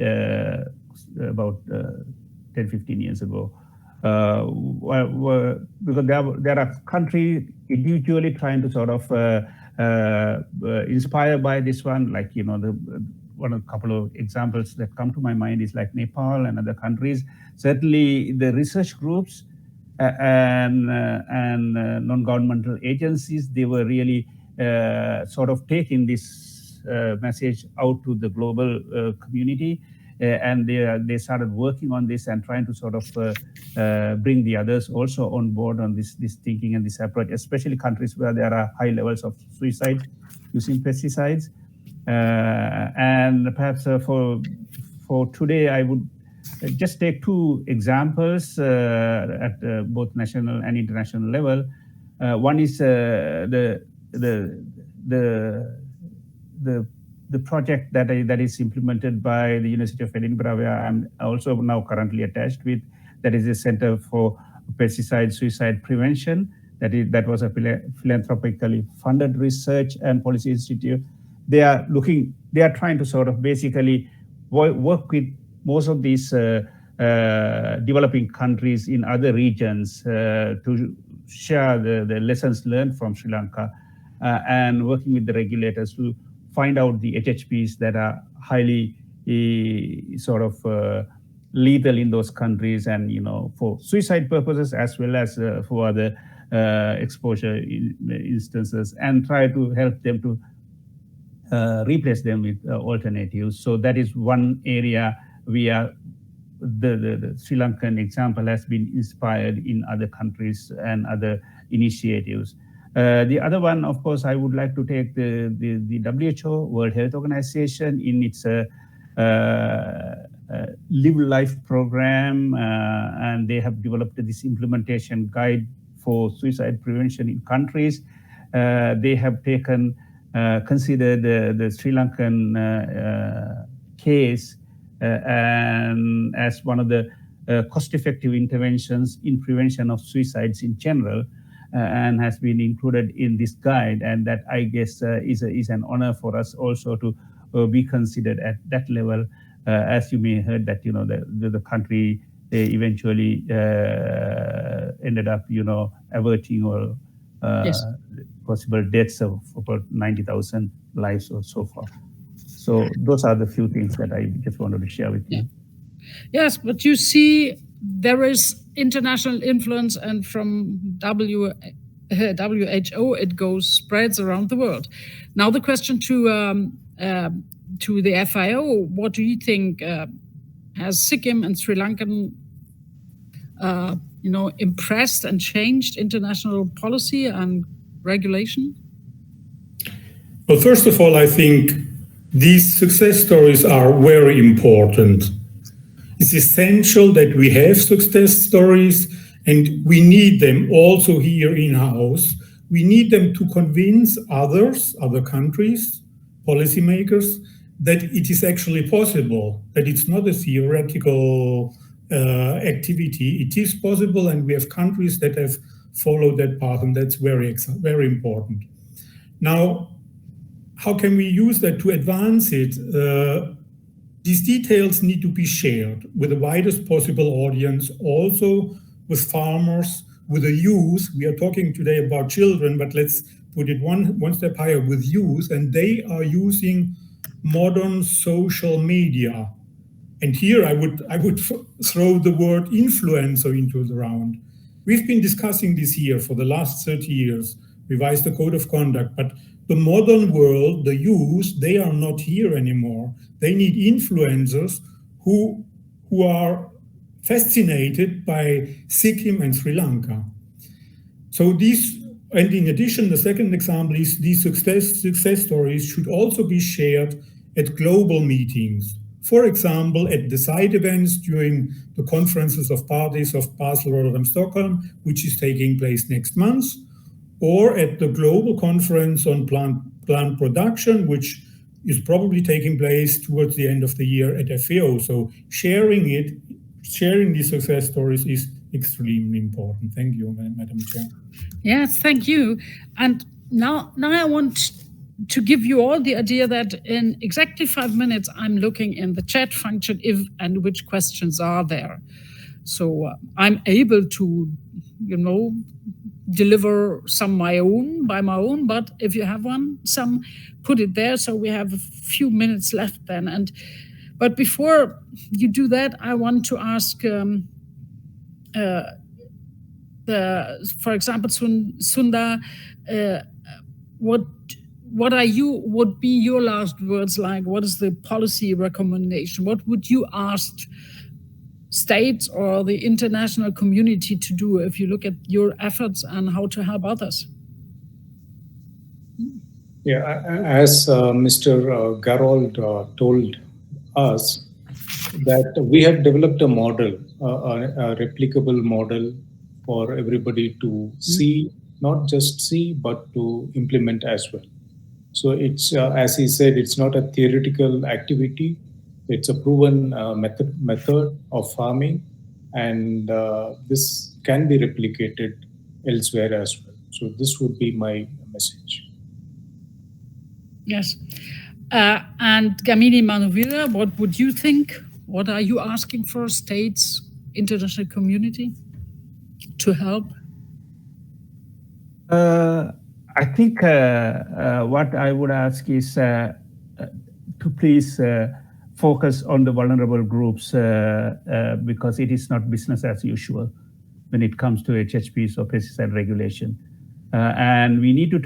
about 10, 15 years ago. Because there are countries individually trying to sort of inspire by this one, like, a couple of examples that come to my mind is like Nepal and other countries. Certainly the research groups and non-governmental agencies, they were really sort of taking this message out to the global community, and they started working on this and trying to sort of bring the others also on board on this thinking and this approach, especially countries where there are high levels of suicide using pesticides. And perhaps for today, I would just take two examples at both national and international level. One is the project that is implemented by the University of Edinburgh, where I'm also now currently attached with. That is the Center for Pesticide Suicide Prevention. That was a philanthropically funded research and policy institute. They are trying to sort of basically work with most of these developing countries in other regions to share the lessons learned from Sri Lanka and working with the regulators to find out the HHPs that are highly sort of lethal in those countries, and for suicide purposes as well as for other exposure instances, and try to help them to replace them with alternatives. So that is one area where the Sri Lankan example has been inspired in other countries and other initiatives. The other one, of course, I would like to take the WHO, World Health Organization, in its Live Life program, and they have developed this implementation guide for suicide prevention in countries. They have considered the Sri Lankan case and as one of the cost-effective interventions in prevention of suicides in general, and has been included in this guide. And that, I guess, is an honor for us also to be considered at that level. As you may have heard that the country eventually ended up averting or possible deaths of about 90,000 lives or so far. So those are the few things that I just wanted to share with you. Yes, but you see, there is international influence, and from WHO it spreads around the world. Now the question to the FIO: what do you think? Has Sikkim and Sri Lankan, impressed and changed international policy and regulation? Well, first of all, I think these success stories are very important. It's essential that we have success stories, and we need them also here in-house. We need them to convince other countries, policymakers, that it is actually possible, that it's not a theoretical activity. It is possible, and we have countries that have followed that path, and that's very, very important. Now, how can we use that to advance it? These details need to be shared with the widest possible audience, also with farmers, with the youth. We are talking today about children, but let's put it one step higher, with youth, and they are using modern social media. And here I would throw the word influencer into the round. We've been discussing this here for the last 30 years, revised the code of conduct, but the modern world, the youth, they are not here anymore. They need influencers who are fascinated by Sikkim and Sri Lanka. So these, and in addition, the second example is these success stories should also be shared at global meetings. For example, at the side events during the conferences of parties of Basel, Rotterdam, Stockholm, which is taking place next month, or at the global conference on plant production, which is probably taking place towards the end of the year at FAO. So sharing these success stories is extremely important. Thank you, Madam Chair. Yes, thank you. And now I want to give you all the idea that in exactly 5 minutes, I'm looking in the chat function if and which questions are there. So I'm able to, deliver some by my own, but if you have some put it there, so we have a few minutes left then. But before you do that, I want to ask for example, Sundar, what would be your last words like? What is the policy recommendation? What would you ask states or the international community to do if you look at your efforts and how to help others? Yeah, as Mr. Garold told us, that we have developed a model, a replicable model for everybody to see, not just see, but to implement as well. So it's, as he said, it's not a theoretical activity. It's a proven method of farming, and this can be replicated elsewhere as well. So this would be my message. Yes. And Gamini Manuvira, what would you think? What are you asking for states, international community to help? I think what I would ask is to please focus on the vulnerable groups because it is not business as usual when it comes to HHPs or pesticide regulation. And we need to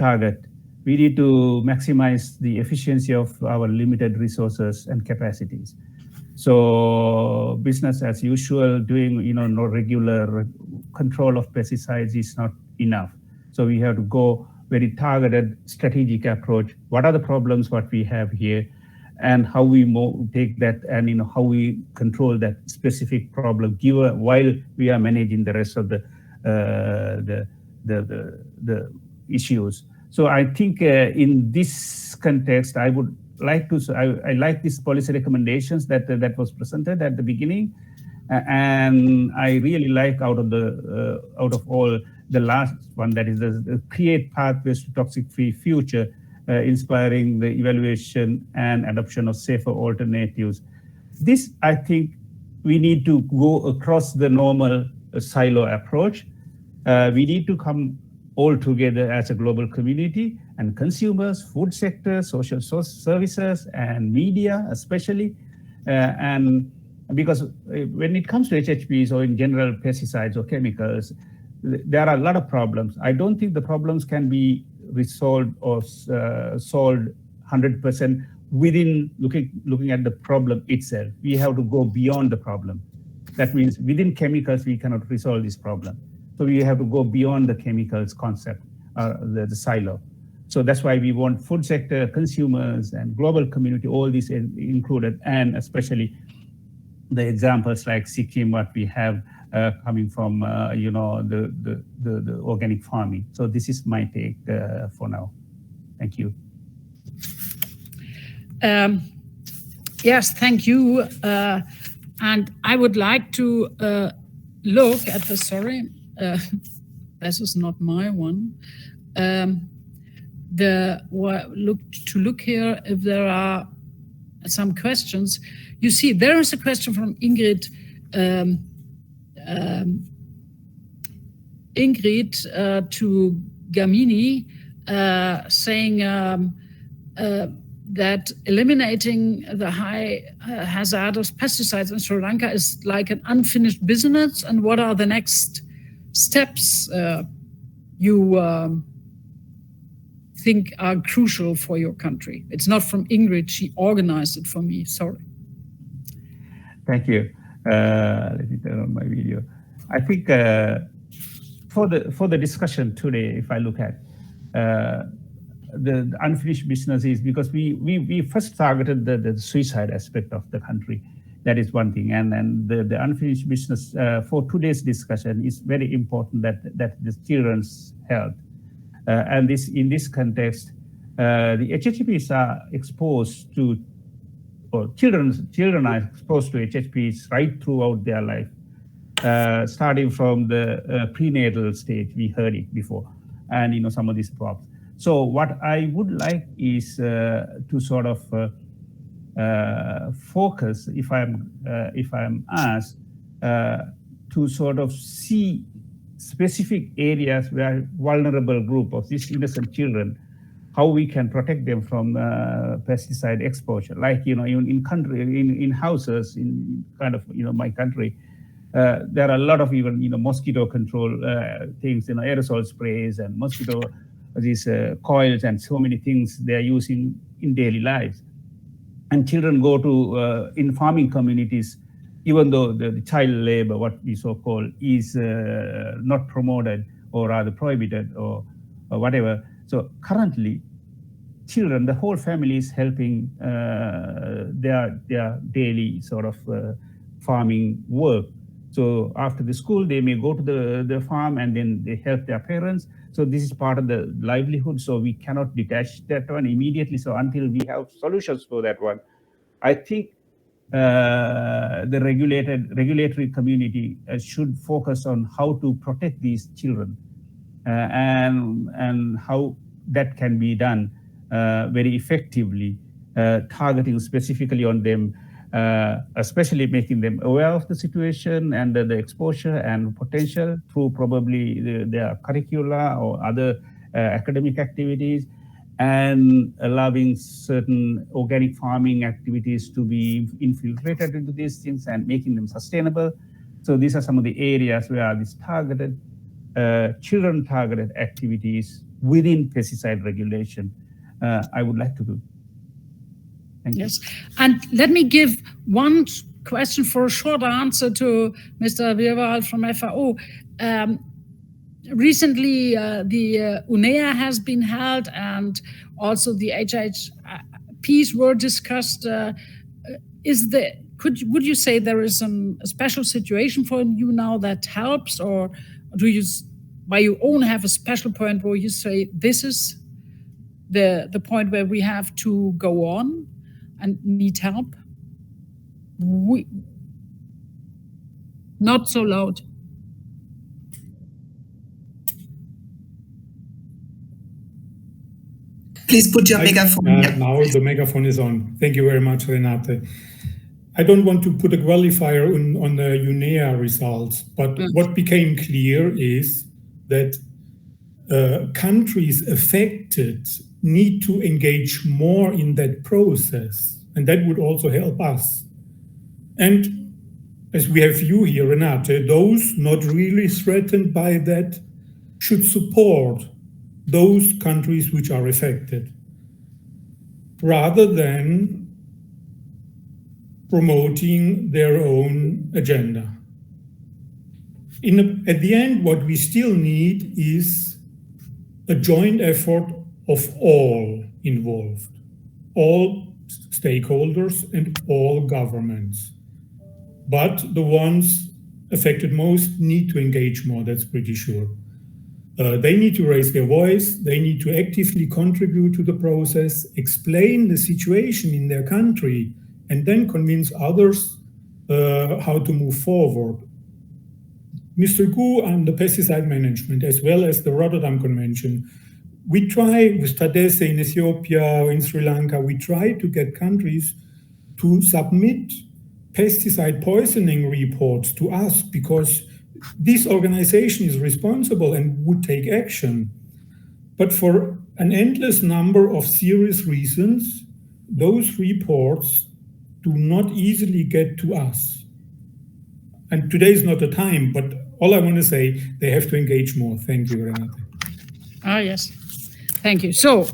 maximize the efficiency of our limited resources and capacities. So business as usual, doing no regular control of pesticides is not enough. So we have to go very targeted strategic approach. What are the problems what we have here, and how we take that, and how we control that specific problem while we are managing the rest of the issues. So I think in this context, I would like to. I like these policy recommendations that was presented at the beginning, and I really like out of all the last one, that is the create pathways to toxic-free future, inspiring the evaluation and adoption of safer alternatives. This, I think, we need to go across the normal silo approach. We need to come all together as a global community, and consumers, food sector, social services, and media especially. And because when it comes to HHPs or in general pesticides or chemicals, there are a lot of problems. I don't think the problems can be resolved or solved 100% within looking at the problem itself. We have to go beyond the problem. That means within chemicals, we cannot resolve this problem. So we have to go beyond the chemicals concept, the silo. So that's why we want food sector, consumers, and global community, all these included, and especially the examples like Sikkim, what we have coming from the organic farming. So this is my take for now. Thank you. Yes, thank you. And I would like to look at the, sorry, this is not my one. Look here if there are some questions. You see, there is a question from Ingrid. To Gamini, saying that eliminating the high hazardous pesticides in Sri Lanka is like an unfinished business, and what are the next steps you think are crucial for your country? It's not from Ingrid, she organized it for me, sorry. Thank you. Let me turn on my video. I think for the discussion today, if I look at the unfinished business, is because we first targeted the suicide aspect of the country. That is one thing, and the unfinished business for today's discussion is very important, that the children's health, and in this context, the HHPs are exposed to, or children are exposed to HHPs right throughout their life, starting from the prenatal stage. We heard it before, and some of these problems. So what I would like is to sort of focus, if I'm asked, to sort of see specific areas where vulnerable group of these innocent children, how we can protect them from pesticide exposure. Like in houses, in kind of my country, there are a lot of even mosquito control things, aerosol sprays and mosquito these coils and so many things they are using in daily lives. And children go to in farming communities, even though the child labor, what we so call, is not promoted or rather prohibited or whatever. So currently, children, the whole family is helping their daily sort of farming work. So after the school, they may go to the farm and then they help their parents. So this is part of the livelihood. So we cannot detach that one immediately. So until we have solutions for that one, I think the regulatory community should focus on how to protect these children and how that can be done very effectively, targeting specifically on them, especially making them aware of the situation and the exposure and potential through probably their curricula or other academic activities, and allowing certain organic farming activities to be infiltrated into these things and making them sustainable. So these are some of the areas where these targeted, children-targeted activities within pesticide regulation I would like to do. Thank you. Yes, and let me give one question for a short answer to Mr. Virwal from FAO. Recently, the UNEA has been held, and also the HHPs were discussed. Would you say there is a special situation for you now that helps, or do you, by your own, have a special point where you say this is the point where we have to go on and need help? Not so loud. Please put your megaphone. Now the megaphone is on. Thank you very much, Renate. I don't want to put a qualifier on the UNEA results, but what became clear is that countries affected need to engage more in that process, and that would also help us. And as we have you here, Renate, those not really threatened by that should support those countries which are affected, rather than promoting their own agenda. At the end, what we still need is a joint effort of all involved, all stakeholders and all governments. But the ones affected most need to engage more, that's pretty sure. They need to raise their voice, they need to actively contribute to the process, explain the situation in their country, and then convince others how to move forward. Mr. Gu and the pesticide management, as well as the Rotterdam Convention, we try with TADESE in Ethiopia or in Sri Lanka, we try to get countries to submit pesticide poisoning reports to us, because this organization is responsible and would take action. But for an endless number of serious reasons, those reports do not easily get to us. And today is not the time, but all I want to say, they have to engage more. Thank you, Renate. Ah, yes. Thank you. So,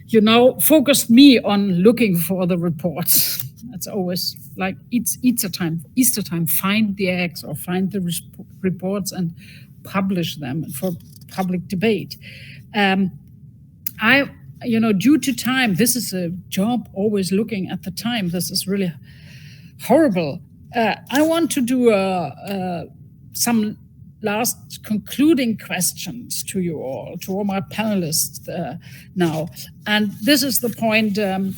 you now focused me on looking for the reports. That's always like Easter time, find the eggs or find the reports and publish them for public debate. Due to time, this is a job always looking at the time. This is really horrible. I want to do some last concluding questions to you all, to all my panelists now. And this is the point to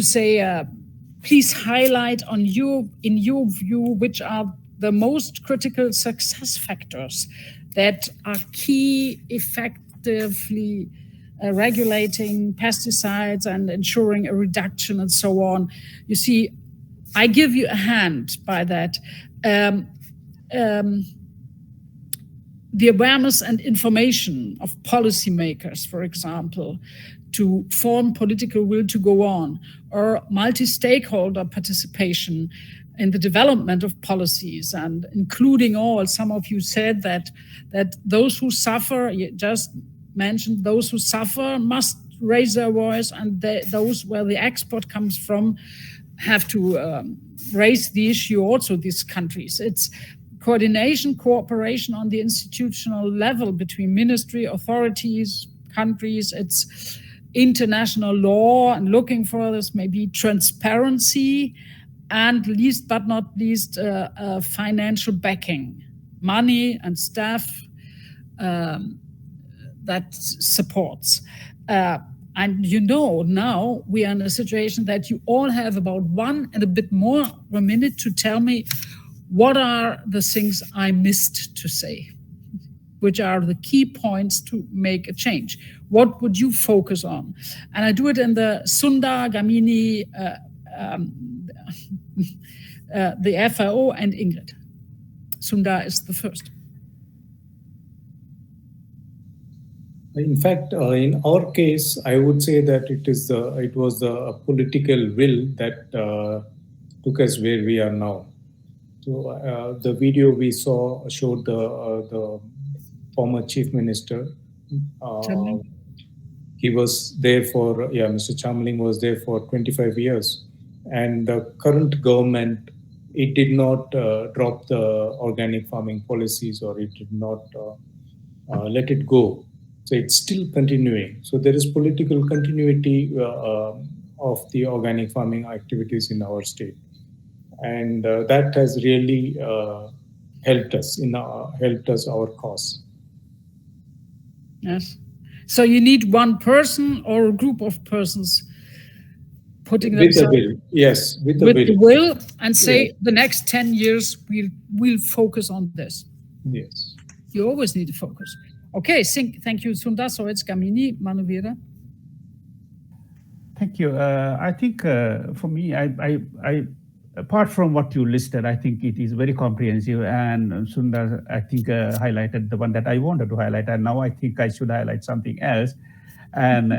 say, please highlight in your view, which are the most critical success factors that are key effectively regulating pesticides and ensuring a reduction and so on. You see, I give you a hand by that. The awareness and information of policymakers, for example, to form political will to go on, or multi-stakeholder participation in the development of policies, and including all. Some of you said that those who suffer, you just mentioned, those who suffer must raise their voice, and those where the export comes from have to raise the issue also, these countries. It's coordination, cooperation on the institutional level between ministry, authorities, countries. It's international law and looking for this, maybe transparency, and least but not least, financial backing, money and staff that supports. And now we are in a situation that you all have about 1 and a bit more a minute to tell me what are the things I missed to say, which are the key points to make a change. What would you focus on? And I do it in the Sundar, Gamini, the FAO, and Ingrid. Sundar is the first. In fact, in our case, I would say that it was the political will that took us where we are now. So the video we saw showed the former chief minister. He was there for, Mr. Chamling was there for 25 years. And the current government, it did not drop the organic farming policies, or it did not let it go. So it's still continuing. So there is political continuity of the organic farming activities in our state. And that has really helped us our cause. Yes. So you need one person or a group of persons putting with themselves the will. Yes, with the with will. the will, and say, Yes. the next 10 years we'll focus on this. Yes. You always need to focus. Okay, thank you, Sundar. So it's Kamini Manuvira. Thank you. I think for me, I apart from what you listed, I think it is very comprehensive. And Sundar, I think, highlighted the one that I wanted to highlight. And now I think I should highlight something else. And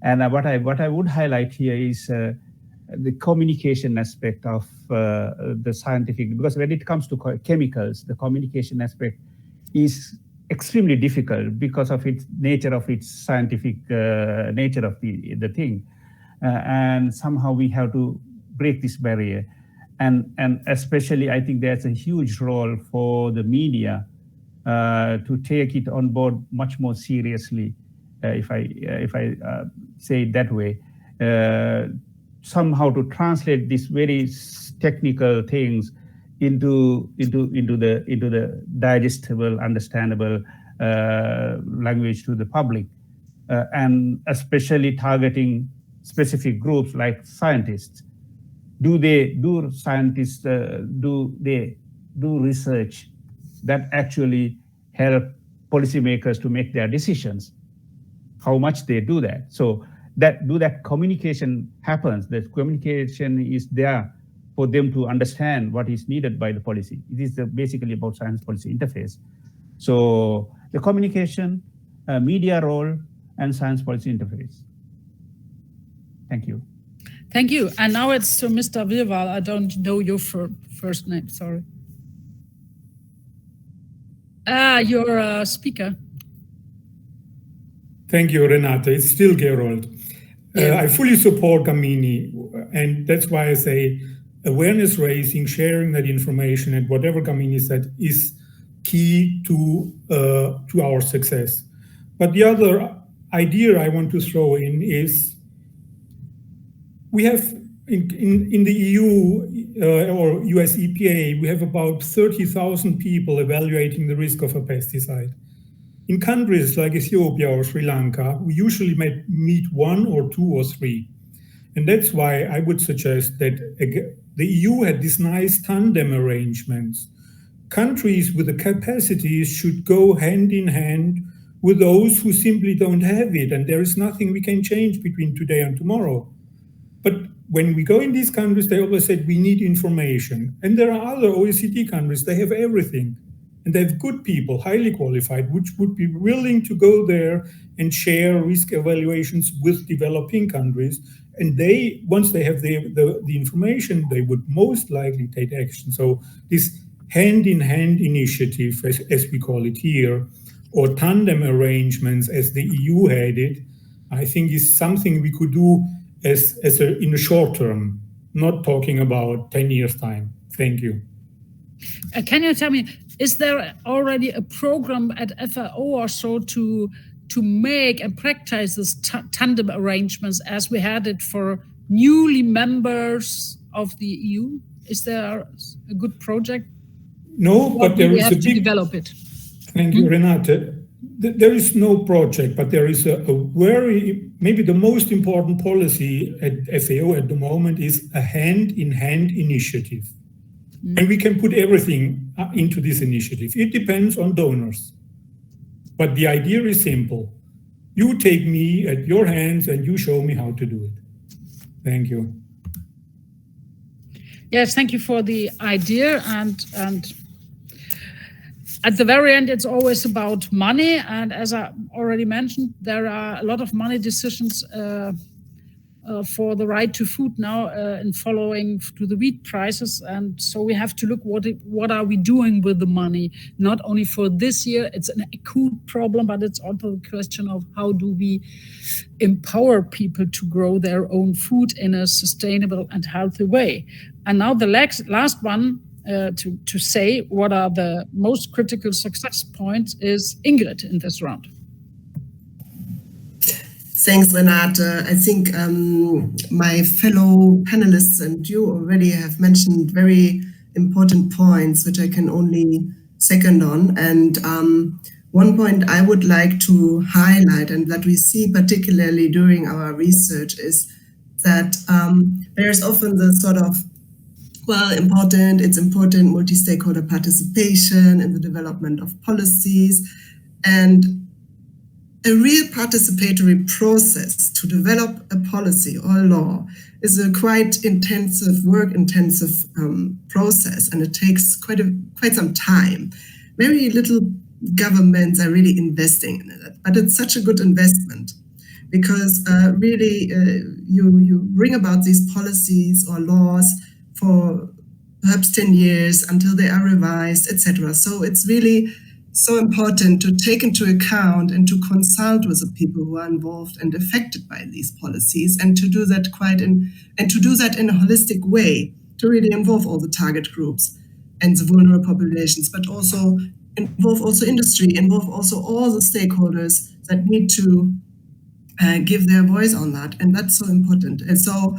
what I would highlight here is the communication aspect of the scientific, because when it comes to chemicals, the communication aspect is extremely difficult because of its nature, of its scientific nature of the thing. And somehow we have to break this barrier. And especially, I think there's a huge role for the media to take it on board much more seriously, if I say it that way. Somehow to translate these very technical things into the digestible, understandable language to the public, and especially targeting specific groups like scientists. Do scientists do research that actually help policymakers to make their decisions? How much they do that? So that communication happens. That communication is there for them to understand what is needed by the policy. It is basically about science policy interface. So the communication, media role, and science policy interface. Thank you. Thank you. And now it's to Mr. Virwal. I don't know your first name, sorry. You're a speaker. Thank you, Renata. It's still Gerold. I fully support Kamini, and that's why I say awareness raising, sharing that information, and whatever Kamini said is key to our success. But the other idea I want to throw in is we have in the EU or US EPA, we have about 30,000 people evaluating the risk of a pesticide. In countries like Ethiopia or Sri Lanka, we usually meet one or two or three. And that's why I would suggest that the EU had these nice tandem arrangements. Countries with the capacities should go hand in hand with those who simply don't have it. And there is nothing we can change between today and tomorrow. But when we go in these countries, they always said we need information. And there are other OECD countries, they have everything. And they have good people, highly qualified, which would be willing to go there and share risk evaluations with developing countries. And they, once they have the information, they would most likely take action. So this hand-in-hand initiative, as we call it here, or tandem arrangements as the EU had it, I think is something we could do in the short term, not talking about 10 years' time. Thank you. Can you tell me, is there already a program at FAO or so to make and practice this tandem arrangements as we had it for newly members of the EU? Is there a good project? No, but there is a big... develop it. Thank you, Renate. There is no project, but there is a very, maybe the most important policy at FAO at the moment is a hand-in-hand initiative. And we can put everything into this initiative. It depends on donors. But the idea is simple. You take me at your hands and you show me how to do it. Thank you. Yes, thank you for the idea. And at the very end, it's always about money. And as I already mentioned, there are a lot of money decisions for the right to food now in following to the wheat prices. And so we have to look what are we doing with the money, not only for this year. It's an acute problem, but it's also the question of how do we empower people to grow their own food in a sustainable and healthy way. And now the last one to say what are the most critical success points is Ingrid in this round. Thanks, Renate. I think my fellow panelists and you already have mentioned very important points, which I can only second on. And one point I would like to highlight, and that we see particularly during our research, is that there's often the sort of, well, it's important multi-stakeholder participation in the development of policies, and a real participatory process to develop a policy or a law is a quite intensive, work-intensive process, and it takes quite some time. Very little governments are really investing in it, but it's such a good investment because really you bring about these policies or laws for perhaps 10 years until they are revised, etc. So it's really so important to take into account and to consult with the people who are involved and affected by these policies, and to do that in a holistic way, to really involve all the target groups and the vulnerable populations, but also involve also industry, involve also all the stakeholders that need to give their voice on that, and that's so important. And so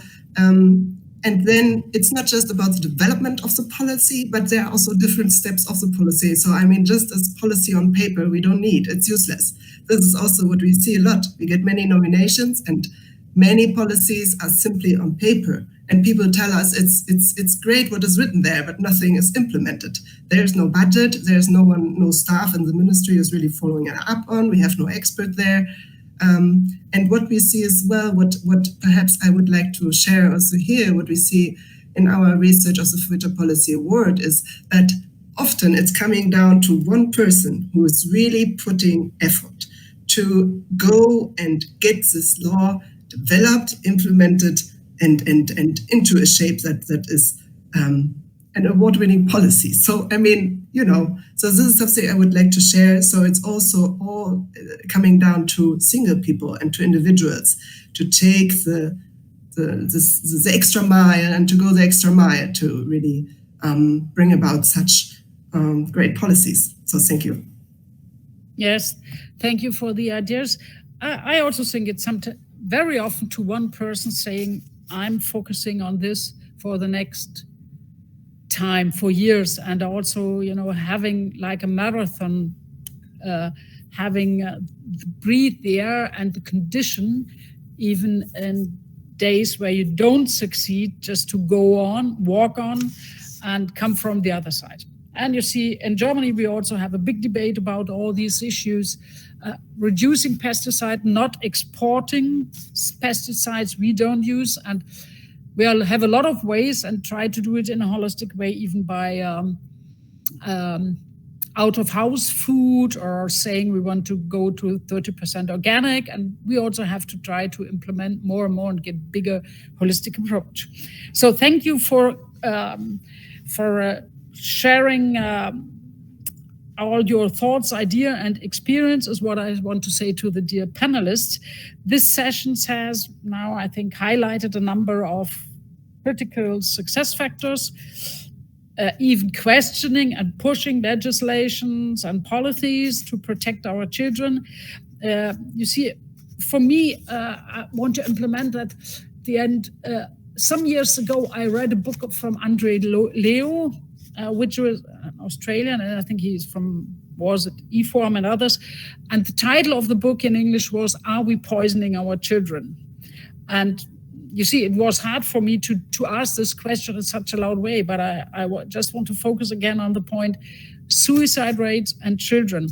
and then it's not just about the development of the policy, but there are also different steps of the policy. So I mean, just as policy on paper, we don't need, it's useless. This is also what we see a lot. We get many nominations and many policies are simply on paper. And people tell us it's great what is written there, but nothing is implemented. There's no budget, there's no staff in the ministry is really following it up on, we have no expert there. And what we see as well, what perhaps I would like to share also here, what we see in our research of the Future Policy Award is that often it's coming down to one person who is really putting effort to go and get this law developed, implemented, and into a shape that is an award-winning policy. So, I mean, so this is something I would like to share. So it's also all coming down to single people and to individuals to take the extra mile and to go the extra mile to really bring about such great policies. So thank you. Yes, thank you for the ideas. I also think it's very often to one person saying, I'm focusing on this for the next time, for years, and also having like a marathon, having breathe the air and the condition, even in days where you don't succeed, just to go on, walk on, and come from the other side. And you see, in Germany, we also have a big debate about all these issues, reducing pesticide, not exporting pesticides we don't use, and we'll have a lot of ways and try to do it in a holistic way, even by out-of-house food or saying we want to go to 30% organic. And we also have to try to implement more and more and get bigger holistic approach. So thank you for sharing all your thoughts, idea, and experience is what I want to say to the dear panelists. This session has now, I think, highlighted a number of critical success factors, even questioning and pushing legislations and policies to protect our children. You see, for me, I want to implement that at the end. Some years ago, I read a book from Andre Leo, which was an Australian, and I think was it E-Form and others. And the title of the book in English was, Are We Poisoning Our Children? And you see, it was hard for me to ask this question in such a loud way, but I just want to focus again on the point, suicide rates and children.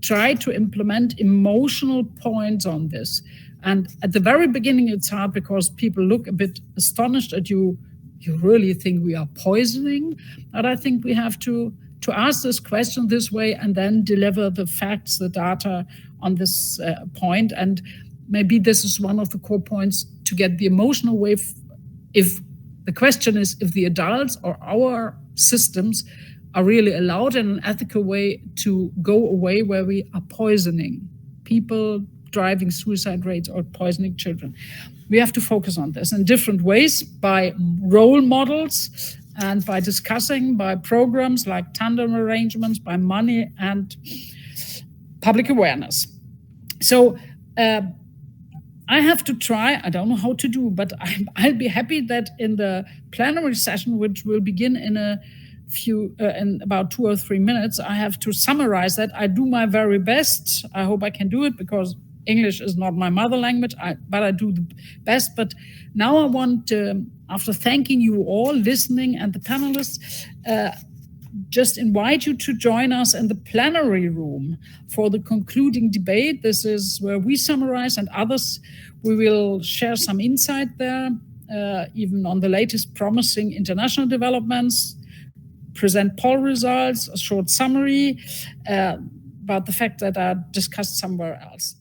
Try to implement emotional points on this. And at the very beginning, it's hard because people look a bit astonished at you. You really think we are poisoning? But I think we have to to ask this question this way and then deliver the facts, the data on this point. And maybe this is one of the core points to get the emotional wave. If the question is if the adults or our systems are really allowed in an ethical way to go away where we are poisoning people, driving suicide rates or poisoning children. We have to focus on this in different ways, by role models and by discussing, by programs like tandem arrangements, by money and public awareness. So I have to try, I don't know how to do, but I'll be happy that in the plenary session, which will begin in in about 2 or 3 minutes, I have to summarize that. I do my very best. I hope I can do it because English is not my mother language, but I do the best. But now I want, after thanking you all listening and the panelists, just invite you to join us in the plenary room for the concluding debate. This is where we summarize, and others, we will share some insight there, even on the latest promising international developments, present poll results, a short summary about the fact that are discussed somewhere else.